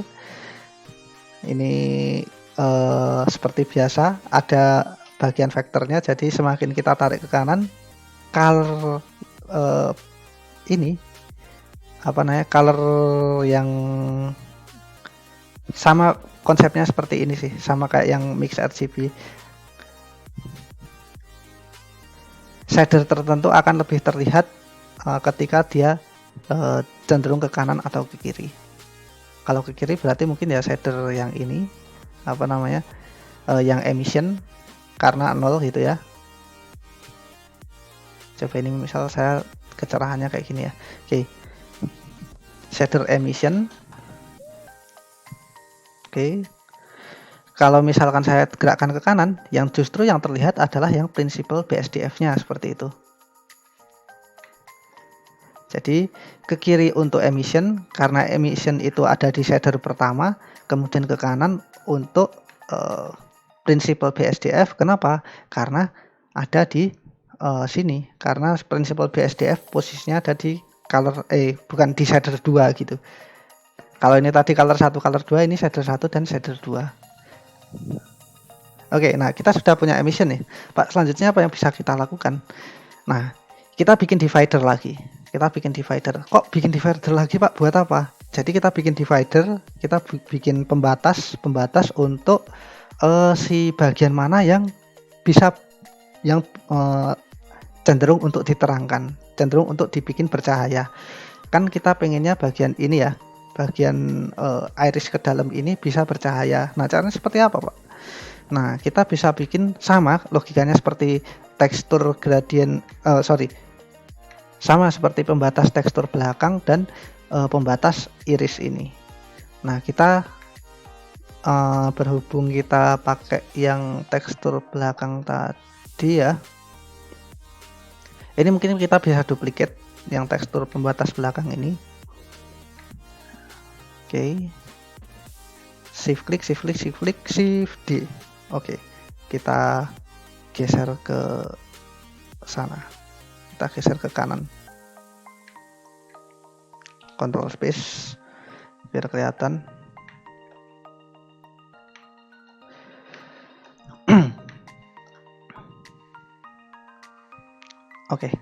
Ini seperti biasa ada bagian vektornya, jadi semakin kita tarik ke kanan, color ini apa namanya, color yang sama konsepnya seperti ini sih, sama kayak yang mix RGB. Shader tertentu akan lebih terlihat ketika dia cenderung ke kanan atau ke kiri. Kalau ke kiri berarti mungkin ya shader yang ini apa namanya, yang emission karena 0 gitu ya. Coba ini misal saya kecerahannya kayak gini ya. Oke. Shader emission. Oke. Kalau misalkan saya gerakkan ke kanan, yang justru yang terlihat adalah yang principal BSDF-nya seperti itu. Jadi ke kiri untuk emission, karena emission itu ada di shader pertama, kemudian ke kanan untuk principal BSDF. Kenapa? Karena ada di sini, karena principal BSDF posisinya ada di color bukan di shader 2 gitu. Kalau ini tadi color 1, color 2, ini shader 1 dan shader 2. Oke, nah kita sudah punya emission nih. Pak, selanjutnya apa yang bisa kita lakukan? Nah, kita bikin divider lagi. Kita bikin divider. Kok bikin divider lagi, Pak? Buat apa? Jadi kita bikin divider, kita bikin pembatas untuk si bagian mana yang bisa cenderung untuk diterangkan, cenderung untuk dibikin bercahaya. Kan kita pengennya bagian ini ya, bagian iris ke dalam ini bisa bercahaya. Nah, caranya seperti apa, Pak? Nah, kita bisa bikin sama logikanya seperti tekstur gradient, sama seperti pembatas tekstur belakang dan pembatas iris ini. Nah, kita berhubung kita pakai yang tekstur belakang tadi ya, ini mungkin kita bisa duplicate yang tekstur pembatas belakang ini. Oke. Shift klik, shift klik, shift klik, shift D. Oke. Kita geser ke sana. Kita geser ke kanan. Control space biar kelihatan. Oke.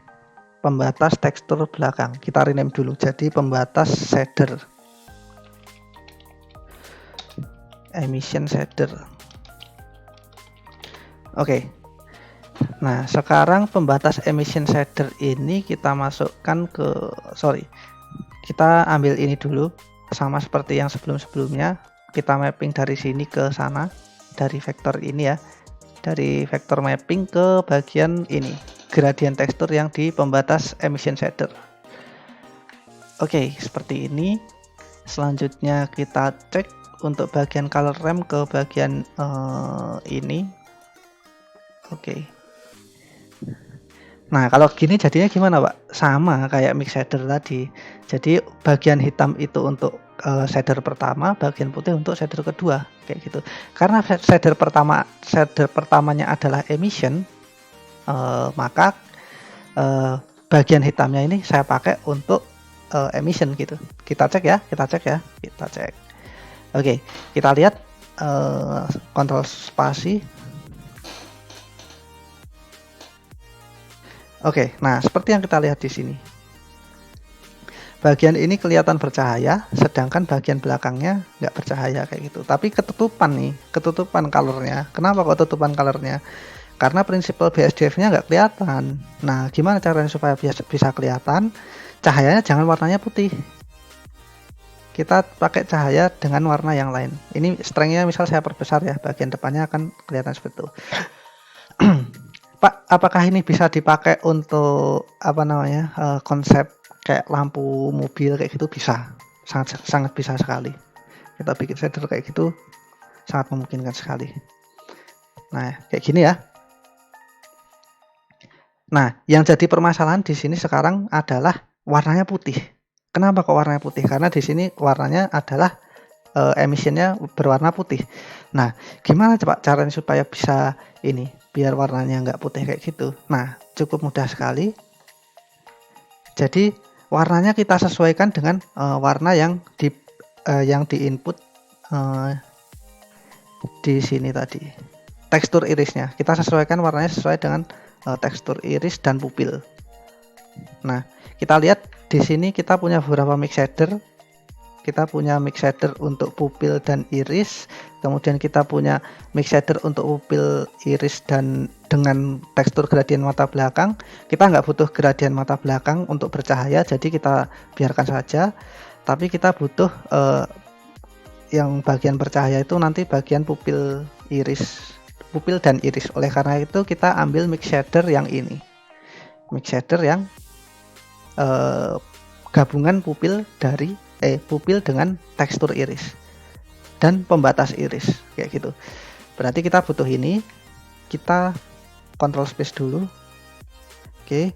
Pembatas tekstur belakang. Kita rename dulu jadi pembatas shader. Emission shader. Oke. Nah, sekarang pembatas emission shader ini kita masukkan ke kita ambil ini dulu, sama seperti yang sebelum-sebelumnya. Kita mapping dari sini ke sana, dari vektor ini ya, dari vektor mapping ke bagian ini, gradient tekstur yang di pembatas emission shader. Oke, seperti ini. Selanjutnya kita cek untuk bagian color ramp ke bagian ini. Oke. Nah, kalau gini jadinya gimana, Pak? Sama kayak mix shader tadi. Jadi bagian hitam itu untuk shader pertama, bagian putih untuk shader kedua, kayak gitu. Karena shader pertamanya adalah emission, maka bagian hitamnya ini saya pakai untuk emission gitu. Kita cek ya. Oke, kita lihat kontrol spasi. Oke, nah seperti yang kita lihat di sini. Bagian ini kelihatan bercahaya, sedangkan bagian belakangnya nggak bercahaya kayak gitu. Tapi ketutupan colornya. Kenapa kok ketutupan colornya? Karena principal BSDF-nya nggak kelihatan. Nah, gimana caranya supaya bisa kelihatan? Cahayanya jangan warnanya putih. kita pakai cahaya dengan warna yang lain. Ini strength-nya misal saya perbesar ya, bagian depannya akan kelihatan seperti itu. Pak, apakah ini bisa dipakai untuk apa namanya konsep kayak lampu mobil kayak gitu? Bisa, sangat bisa sekali. Kita bikin shader kayak gitu sangat memungkinkan sekali. Nah, kayak gini ya. Nah, yang jadi permasalahan di sini sekarang adalah warnanya putih. Kenapa kok warnanya putih? Karena di sini warnanya adalah emissionnya berwarna putih. Nah, gimana coba caranya supaya bisa ini biar warnanya nggak putih kayak gitu? Nah, cukup mudah sekali. Jadi warnanya kita sesuaikan dengan warna yang di input di sini tadi. Tekstur irisnya kita sesuaikan warnanya sesuai dengan tekstur iris dan pupil. Nah, kita lihat di sini kita punya beberapa mix shader. Kita punya mix shader untuk pupil dan iris, kemudian kita punya mix shader untuk pupil, iris dan dengan tekstur gradien mata belakang. Kita nggak butuh gradien mata belakang untuk bercahaya, jadi kita biarkan saja. Tapi kita butuh yang bagian bercahaya itu nanti bagian pupil dan iris. Oleh karena itu kita ambil mix shader yang ini, mix shader yang gabungan pupil dengan tekstur iris dan pembatas iris kayak gitu. Berarti kita butuh ini, kita control space dulu. Oke,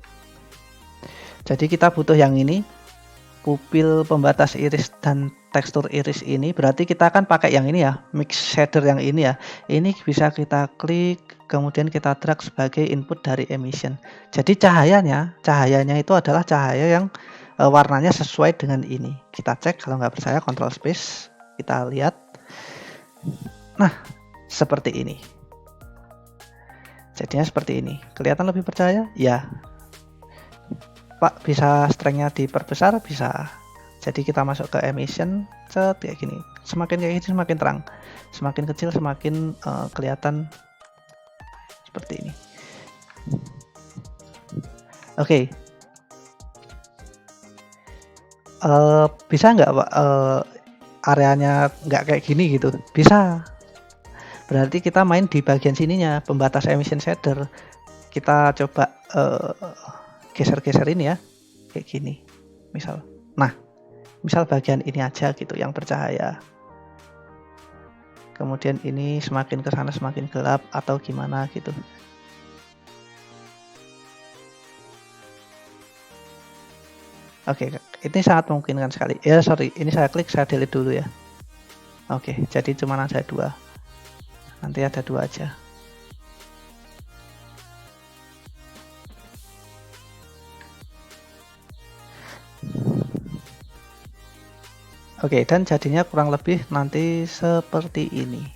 jadi kita butuh yang ini, pupil, pembatas iris dan tekstur iris ini. Berarti kita akan pakai yang ini ya, mix shader yang ini ya. Ini bisa kita klik, kemudian kita drag sebagai input dari emission. Jadi cahayanya itu adalah cahaya yang warnanya sesuai dengan ini. Kita cek, kalau nggak percaya control space, kita lihat. Nah, seperti ini. Jadinya seperti ini. Kelihatan lebih percaya? Ya. Pak, bisa strength-nya diperbesar? Bisa. Jadi kita masuk ke emission, set kayak gini. Semakin kayak gini semakin terang. Semakin kecil semakin kelihatan seperti ini. Oke. Bisa nggak Pak areanya nggak kayak gini gitu? Bisa. Berarti kita main di bagian sininya, pembatas emission shader. Kita coba geser-geser ini ya, kayak gini misal. Nah, misal bagian ini aja gitu yang bercahaya. Kemudian ini semakin ke sana semakin gelap atau gimana gitu. Oke, ini sangat memungkinkan sekali. Ya sorry, ini saya klik, saya delete dulu ya. Oke, jadi cuma ada 2. Nanti ada 2 aja. Oke, dan jadinya kurang lebih nanti seperti ini.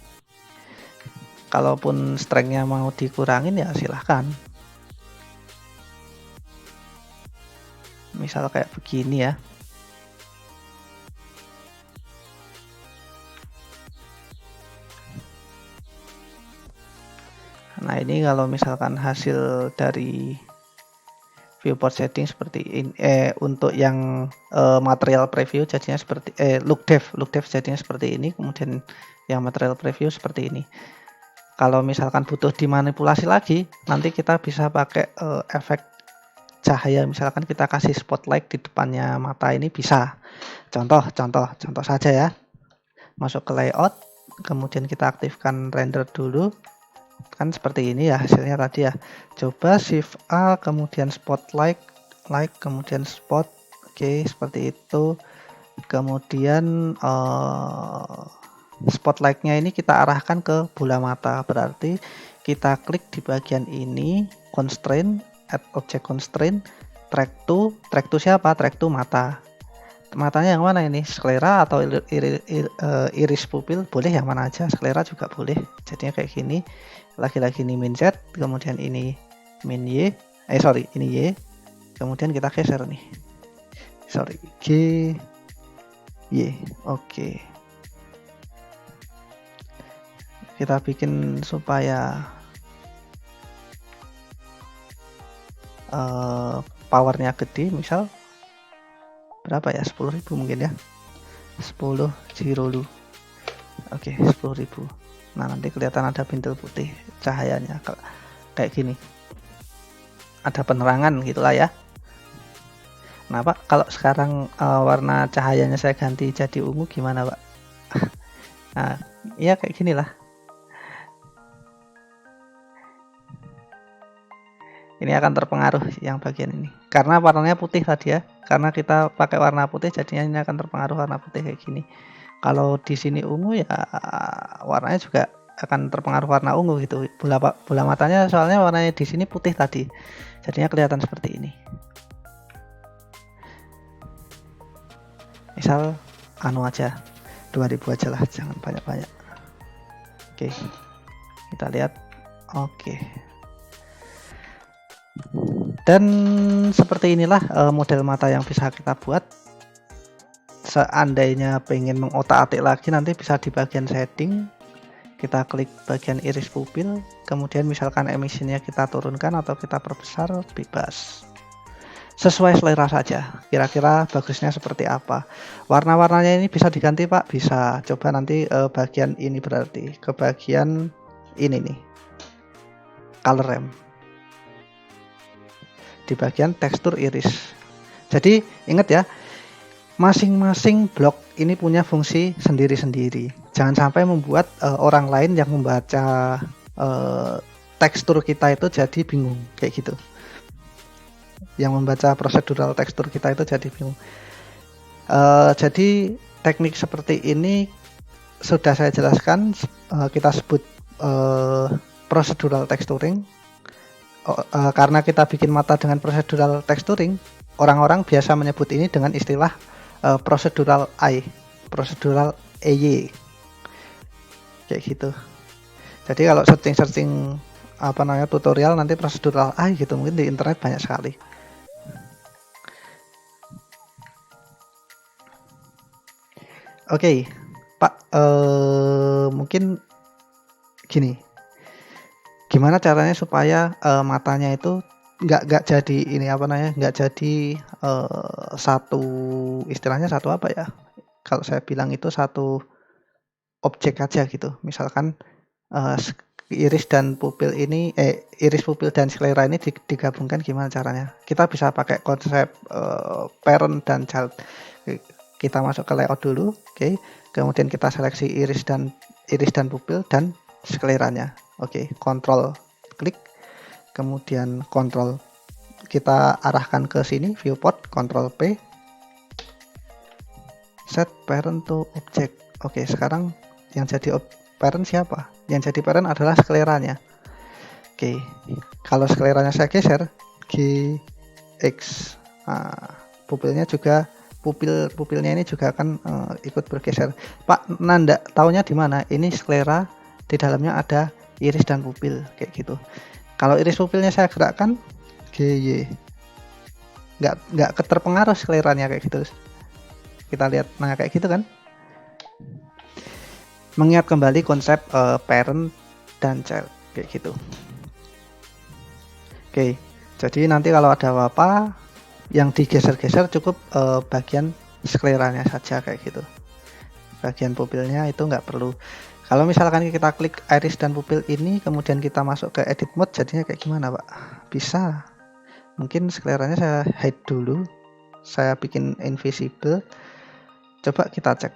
Kalaupun strength-nya mau dikurangin ya silahkan. Misal kayak begini ya. Nah, ini kalau misalkan hasil dari viewport setting seperti ini, untuk yang material preview jadinya seperti look dev jadinya seperti ini, kemudian yang material preview seperti ini. Kalau misalkan butuh dimanipulasi lagi, nanti kita bisa pakai efek cahaya, misalkan kita kasih spotlight di depannya mata ini bisa. Contoh saja ya. Masuk ke layout, kemudian kita aktifkan render dulu. Kan seperti ini ya hasilnya tadi ya. Coba shift A, kemudian spotlight, kemudian spot. Oke, seperti itu. Kemudian spotlightnya ini kita arahkan ke bola mata. Berarti kita klik di bagian ini, constraint, add object constraint, track to siapa? Track to mata. Matanya yang mana ini? Sklera atau iris pupil? Boleh yang mana aja, sklera juga boleh. Jadinya kayak gini. Lagi-lagi ini min Z, kemudian ini min Y. Ini Y. Kemudian kita geser nih. G, Y. Oke. Kita bikin supaya powernya gede, misal berapa ya, 10.000 mungkin ya. 10 Jirolu. Oke, 10.000. Nah, nanti kelihatan ada pintul putih cahayanya kayak gini. Ada penerangan gitulah ya. Nah, Pak, kalau sekarang warna cahayanya saya ganti jadi ungu gimana, Pak? Nah, ya kayak gini lah. Ini akan terpengaruh yang bagian ini. Karena warnanya putih tadi ya. Karena kita pakai warna putih jadinya ini akan terpengaruh warna putih kayak gini. Kalau di sini ungu ya warnanya juga akan terpengaruh warna ungu gitu. Bola matanya soalnya warnanya di sini putih tadi. Jadinya kelihatan seperti ini. Misal anu aja 2000 aja lah, jangan banyak-banyak. Oke. Kita lihat. Oke. Dan seperti inilah model mata yang bisa kita buat. Seandainya pengen mengotak-atik lagi nanti bisa di bagian setting, kita klik bagian iris pupil, kemudian misalkan emisinya kita turunkan atau kita perbesar, bebas. Sesuai selera saja, kira-kira bagusnya seperti apa. Warna-warnanya ini bisa diganti Pak, bisa. Coba nanti bagian ini berarti ke bagian ini nih, color ramp. Di bagian tekstur iris. Jadi ingat ya, masing-masing blok ini punya fungsi sendiri-sendiri. Jangan sampai membuat orang lain yang membaca tekstur kita itu jadi bingung kayak gitu. Yang membaca prosedural tekstur kita itu jadi bingung. Jadi teknik seperti ini sudah saya jelaskan. Kita sebut procedural texturing. Karena kita bikin mata dengan procedural texturing, orang-orang biasa menyebut ini dengan istilah procedural eye, procedural EY, kayak gitu. Jadi kalau searching tutorial nanti procedural eye gitu, mungkin di internet banyak sekali. Oke, Pak, mungkin gini. Gimana caranya supaya matanya itu nggak jadi ini nggak jadi satu istilahnya satu apa ya? Kalau saya bilang itu satu objek aja gitu. Misalkan iris dan pupil ini iris pupil dan sklera ini digabungkan gimana caranya? Kita bisa pakai konsep parent dan child. Kita masuk ke layout dulu, oke. Kemudian kita seleksi iris dan pupil dan skleranya. Oke, kontrol klik, kemudian kontrol kita arahkan ke sini, viewport, kontrol P, set parent to object. Oke, sekarang yang jadi parent siapa? Yang jadi parent adalah skleranya. Oke, kalau skleranya saya geser, G, X, pupilnya juga pupilnya ini juga akan ikut bergeser. Pak, Nanda taunya di mana? Ini sklera, di dalamnya ada iris dan pupil kayak gitu. Kalau iris pupilnya saya gerakkan GY, nggak terpengaruh skleranya kayak gitu. Kita lihat, nah kayak gitu kan. Mengingat kembali konsep parent dan child kayak gitu. Oke, jadi nanti kalau ada apa-apa yang digeser-geser cukup bagian skleranya saja kayak gitu. Bagian pupilnya itu nggak perlu. Kalau misalkan kita klik iris dan pupil ini, kemudian kita masuk ke edit mode, jadinya kayak gimana, Pak? Bisa. Mungkin skleranya saya hide dulu. Saya bikin invisible. Coba kita cek.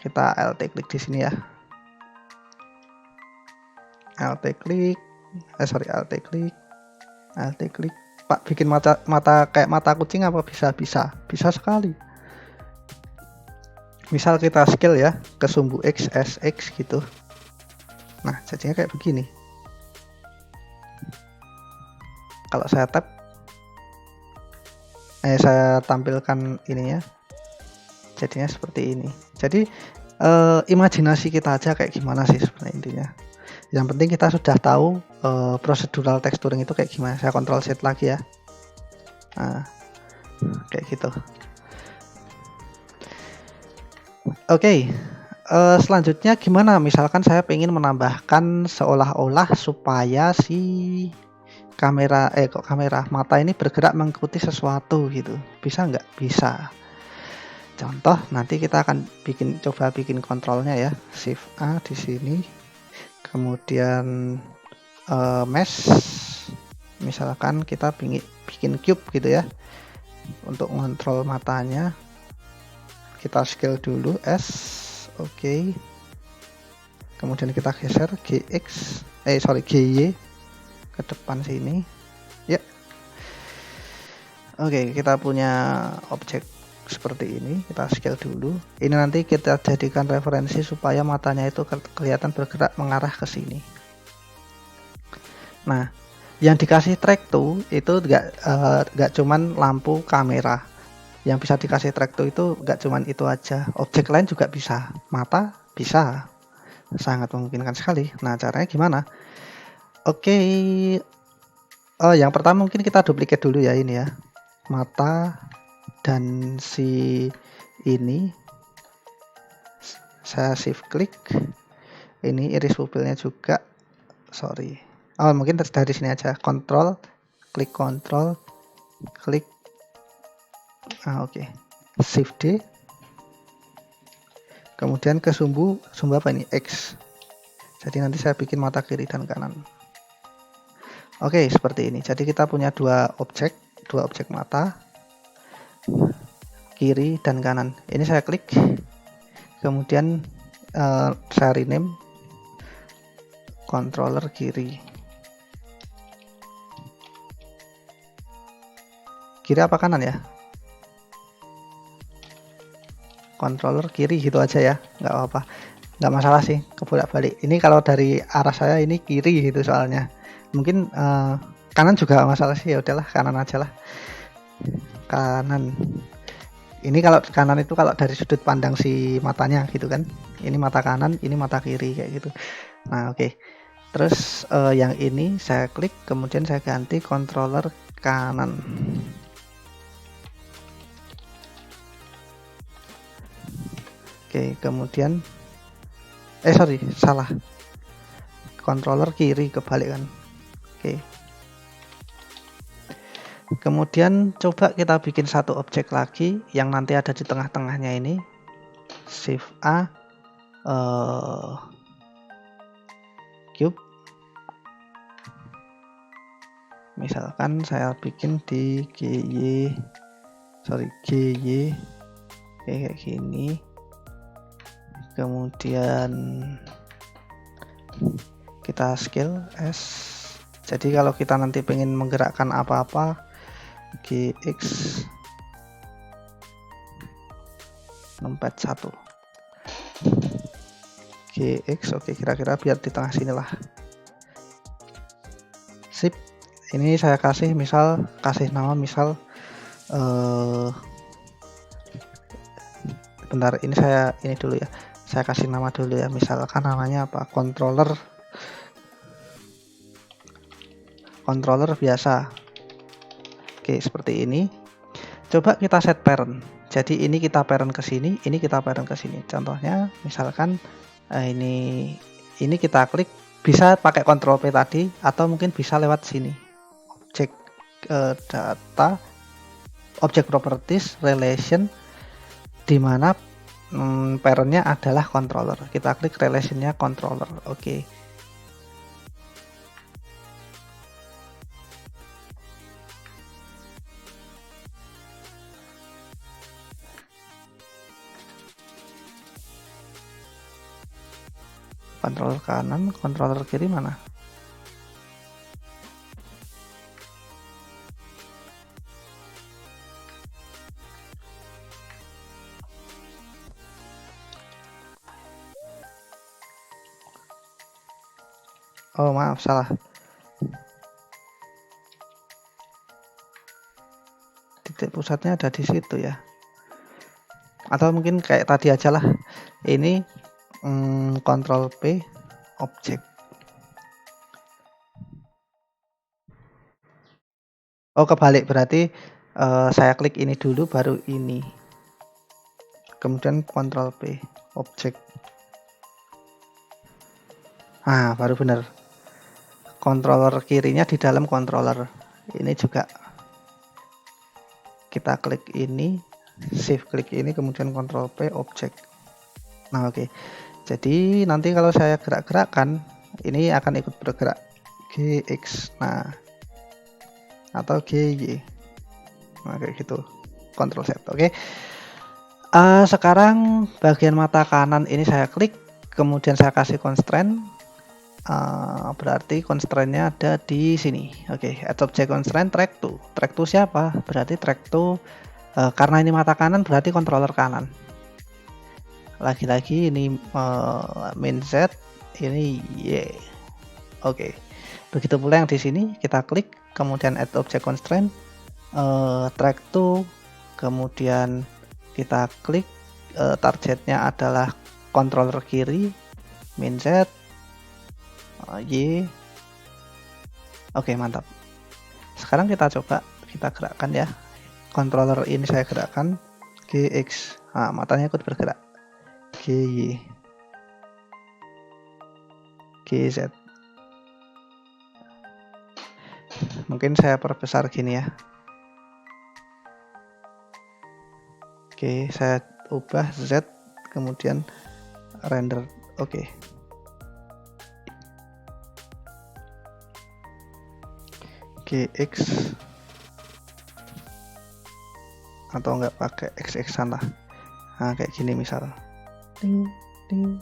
Kita alt klik di sini ya. alt klik. Pak, bikin mata kayak mata kucing apa bisa? Bisa sekali. Misal kita scale ya ke sumbu X, SX gitu. Nah, jadinya kayak begini. Kalau saya tap, saya tampilkan ininya, jadinya seperti ini. Jadi imajinasi kita aja kayak gimana sih sebenarnya intinya. Yang penting kita sudah tahu procedural texturing itu kayak gimana. Saya Ctrl Z lagi ya. Nah, kayak gitu. Oke, selanjutnya gimana? Misalkan saya ingin menambahkan seolah-olah supaya si kamera mata ini bergerak mengikuti sesuatu gitu. Bisa nggak? Bisa. Contoh nanti kita akan coba bikin kontrolnya ya. Shift A di sini. Kemudian mesh. Misalkan kita bikin cube gitu ya. Untuk mengontrol matanya kita scale dulu S. Oke. Kemudian kita geser GY ke depan sini ya. Oke, kita punya objek seperti ini. Kita scale dulu. Ini nanti kita jadikan referensi supaya matanya itu kelihatan bergerak mengarah ke sini. Nah, yang dikasih track to itu nggak cuman lampu kamera. Yang bisa dikasih track to itu nggak cuman itu aja. Objek lain juga bisa. Mata bisa. Sangat memungkinkan sekali. Nah, caranya gimana? Oke. Yang pertama mungkin kita duplikat dulu ya ini ya. Mata dan si ini. Saya shift klik. Ini iris pupilnya juga. Sorry. Mungkin dari sini aja. Klik kontrol, klik. Oke. Shift D. Kemudian ke sumbu apa ini? X. Jadi nanti saya bikin mata kiri dan kanan. Oke, seperti ini. Jadi kita punya dua objek mata, kiri dan kanan. Ini saya klik. Kemudian saya rename controller kiri. Kiri apa kanan ya? Controller kiri gitu aja ya, nggak apa-apa, nggak masalah sih kebolak-balik. Ini kalau dari arah saya ini kiri gitu soalnya. Mungkin kanan juga masalah sih, ya udahlah kanan aja lah. Kanan. Ini kalau kanan itu kalau dari sudut pandang si matanya gitu kan. Ini mata kanan, ini mata kiri kayak gitu. Nah, oke. Terus yang ini saya klik, kemudian saya ganti controller kanan. Oke, kemudian salah. Controller kiri kebalik kan. Oke. Kemudian coba kita bikin satu objek lagi yang nanti ada di tengah-tengahnya ini. Shift A, cube. Misalkan saya bikin di GY kayak gini. Kemudian kita scale S. Jadi kalau kita nanti pengen menggerakkan apa-apa, GX numpad 1 GX. Oke, kira-kira biar di tengah sini lah. Sip. Ini saya kasih nama misal bentar, ini dulu ya. Saya kasih nama dulu ya, misalkan namanya apa? Controller biasa. Oke, seperti ini. Coba kita set parent. Jadi ini kita parent ke sini, ini kita parent ke sini. Contohnya misalkan ini kita klik, bisa pakai Ctrl P tadi atau mungkin bisa lewat sini. Objek data, object properties, relation, di mana parentnya adalah controller. Kita klik relationnya controller. Oke. Controller kanan, controller kiri mana? Oh, maaf, salah. Titik pusatnya ada di situ ya. Atau mungkin kayak tadi aja lah. Ini Ctrl P, objek. Oh, kebalik, berarti saya klik ini dulu baru ini. Kemudian Ctrl P, objek. Nah, baru benar. Controller kirinya di dalam controller. Ini juga kita klik ini, shift klik ini kemudian Ctrl P objek. Nah oke, jadi nanti kalau saya gerak-gerakkan ini akan ikut bergerak GX, nah atau GY, nah kayak gitu. Ctrl Z. Oke. Sekarang bagian mata kanan ini saya klik, kemudian saya kasih constraint. Berarti constraint-nya ada di sini. Oke, add object constraint track to. Track to siapa? Berarti track to karena ini mata kanan berarti controller kanan. Lagi-lagi ini main Z, ini Y. Oke. Begitu pula yang di sini kita klik, kemudian add object constraint track to, kemudian kita klik targetnya adalah controller kiri, main Z, Y. Oke, mantap. Sekarang kita coba kita gerakkan ya. Controller ini saya gerakkan GX. Nah, matanya ikut bergerak. GY. GZ. Mungkin saya perbesar gini ya. Oke, saya ubah Z kemudian render. Oke. GX atau enggak pakai XX sana. Nah, kayak gini misal. Ding, ding.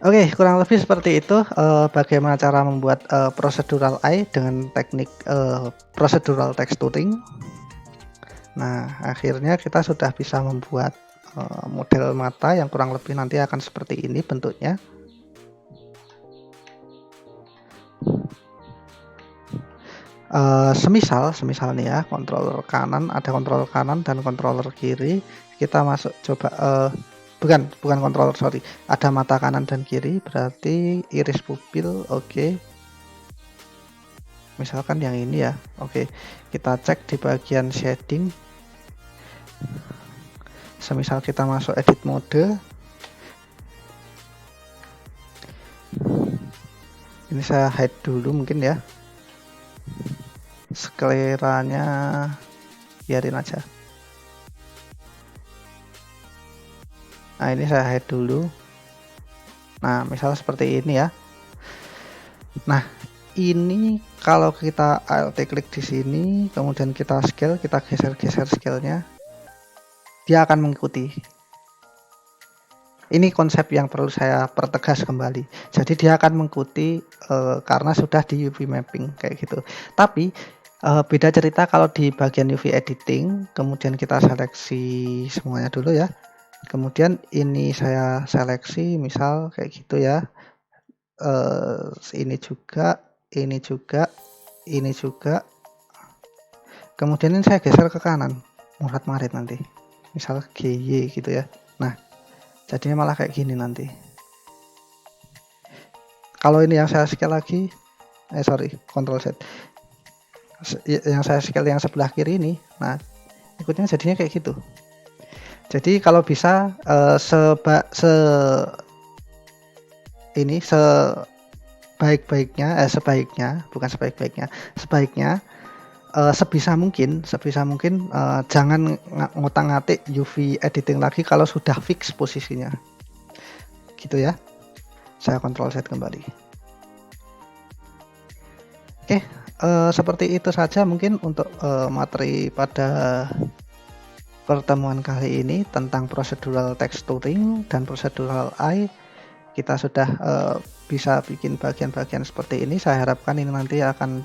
Oke, kurang lebih seperti itu bagaimana cara membuat procedural AI dengan teknik procedural texturing. Nah, akhirnya kita sudah bisa membuat model mata yang kurang lebih nanti akan seperti ini bentuknya. Semisal nih ya, controller kanan, ada controller kanan dan controller kiri. Kita masuk coba bukan controller, sorry, ada mata kanan dan kiri, berarti iris pupil. Oke. Misalkan yang ini ya. Oke, kita cek di bagian shading. Semisal kita masuk edit mode, ini saya hide dulu mungkin ya, skleranya biarin aja. Nah, ini saya hide dulu. Nah, misal seperti ini ya. Nah, ini kalau kita alt klik di sini, kemudian kita scale, kita geser-geser scale-nya, dia akan mengikuti. Ini konsep yang perlu saya pertegas kembali. Jadi dia akan mengikuti karena sudah di UV mapping kayak gitu. Tapi beda cerita kalau di bagian UV editing, kemudian kita seleksi semuanya dulu ya. Kemudian ini saya seleksi misal kayak gitu ya. Ini juga, ini juga, ini juga. Kemudian ini saya geser ke kanan, murat-marit nanti. Misal GY gitu ya. Nah, jadinya malah kayak gini nanti. Kalau ini yang saya scale lagi, sorry, Ctrl Z. Yang saya scale yang sebelah kiri ini, nah ikutnya jadinya kayak gitu. Jadi kalau bisa sebaiknya sebisa mungkin jangan ngotak-ngatik UV editing lagi kalau sudah fix posisinya gitu ya. Saya Ctrl Z kembali. Oke, seperti itu saja mungkin untuk materi pada pertemuan kali ini tentang procedural texturing dan procedural AI. Kita sudah bisa bikin bagian-bagian seperti ini. Saya harapkan ini nanti akan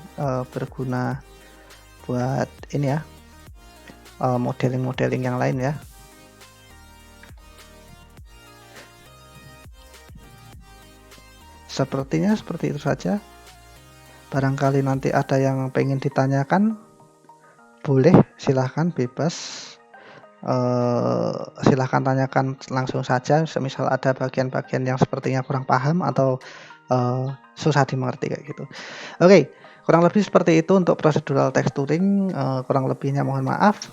berguna buat ini ya, modeling-modeling yang lain ya. Sepertinya seperti itu saja. Barangkali nanti ada yang pengen ditanyakan, boleh, silahkan, bebas. Silahkan tanyakan langsung saja, semisal ada bagian-bagian yang sepertinya kurang paham atau susah dimengerti kayak gitu. Oke, kurang lebih seperti itu untuk procedural texturing. Kurang lebihnya mohon maaf.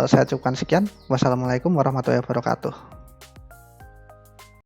Saya cukupkan sekian. Wassalamualaikum warahmatullahi wabarakatuh.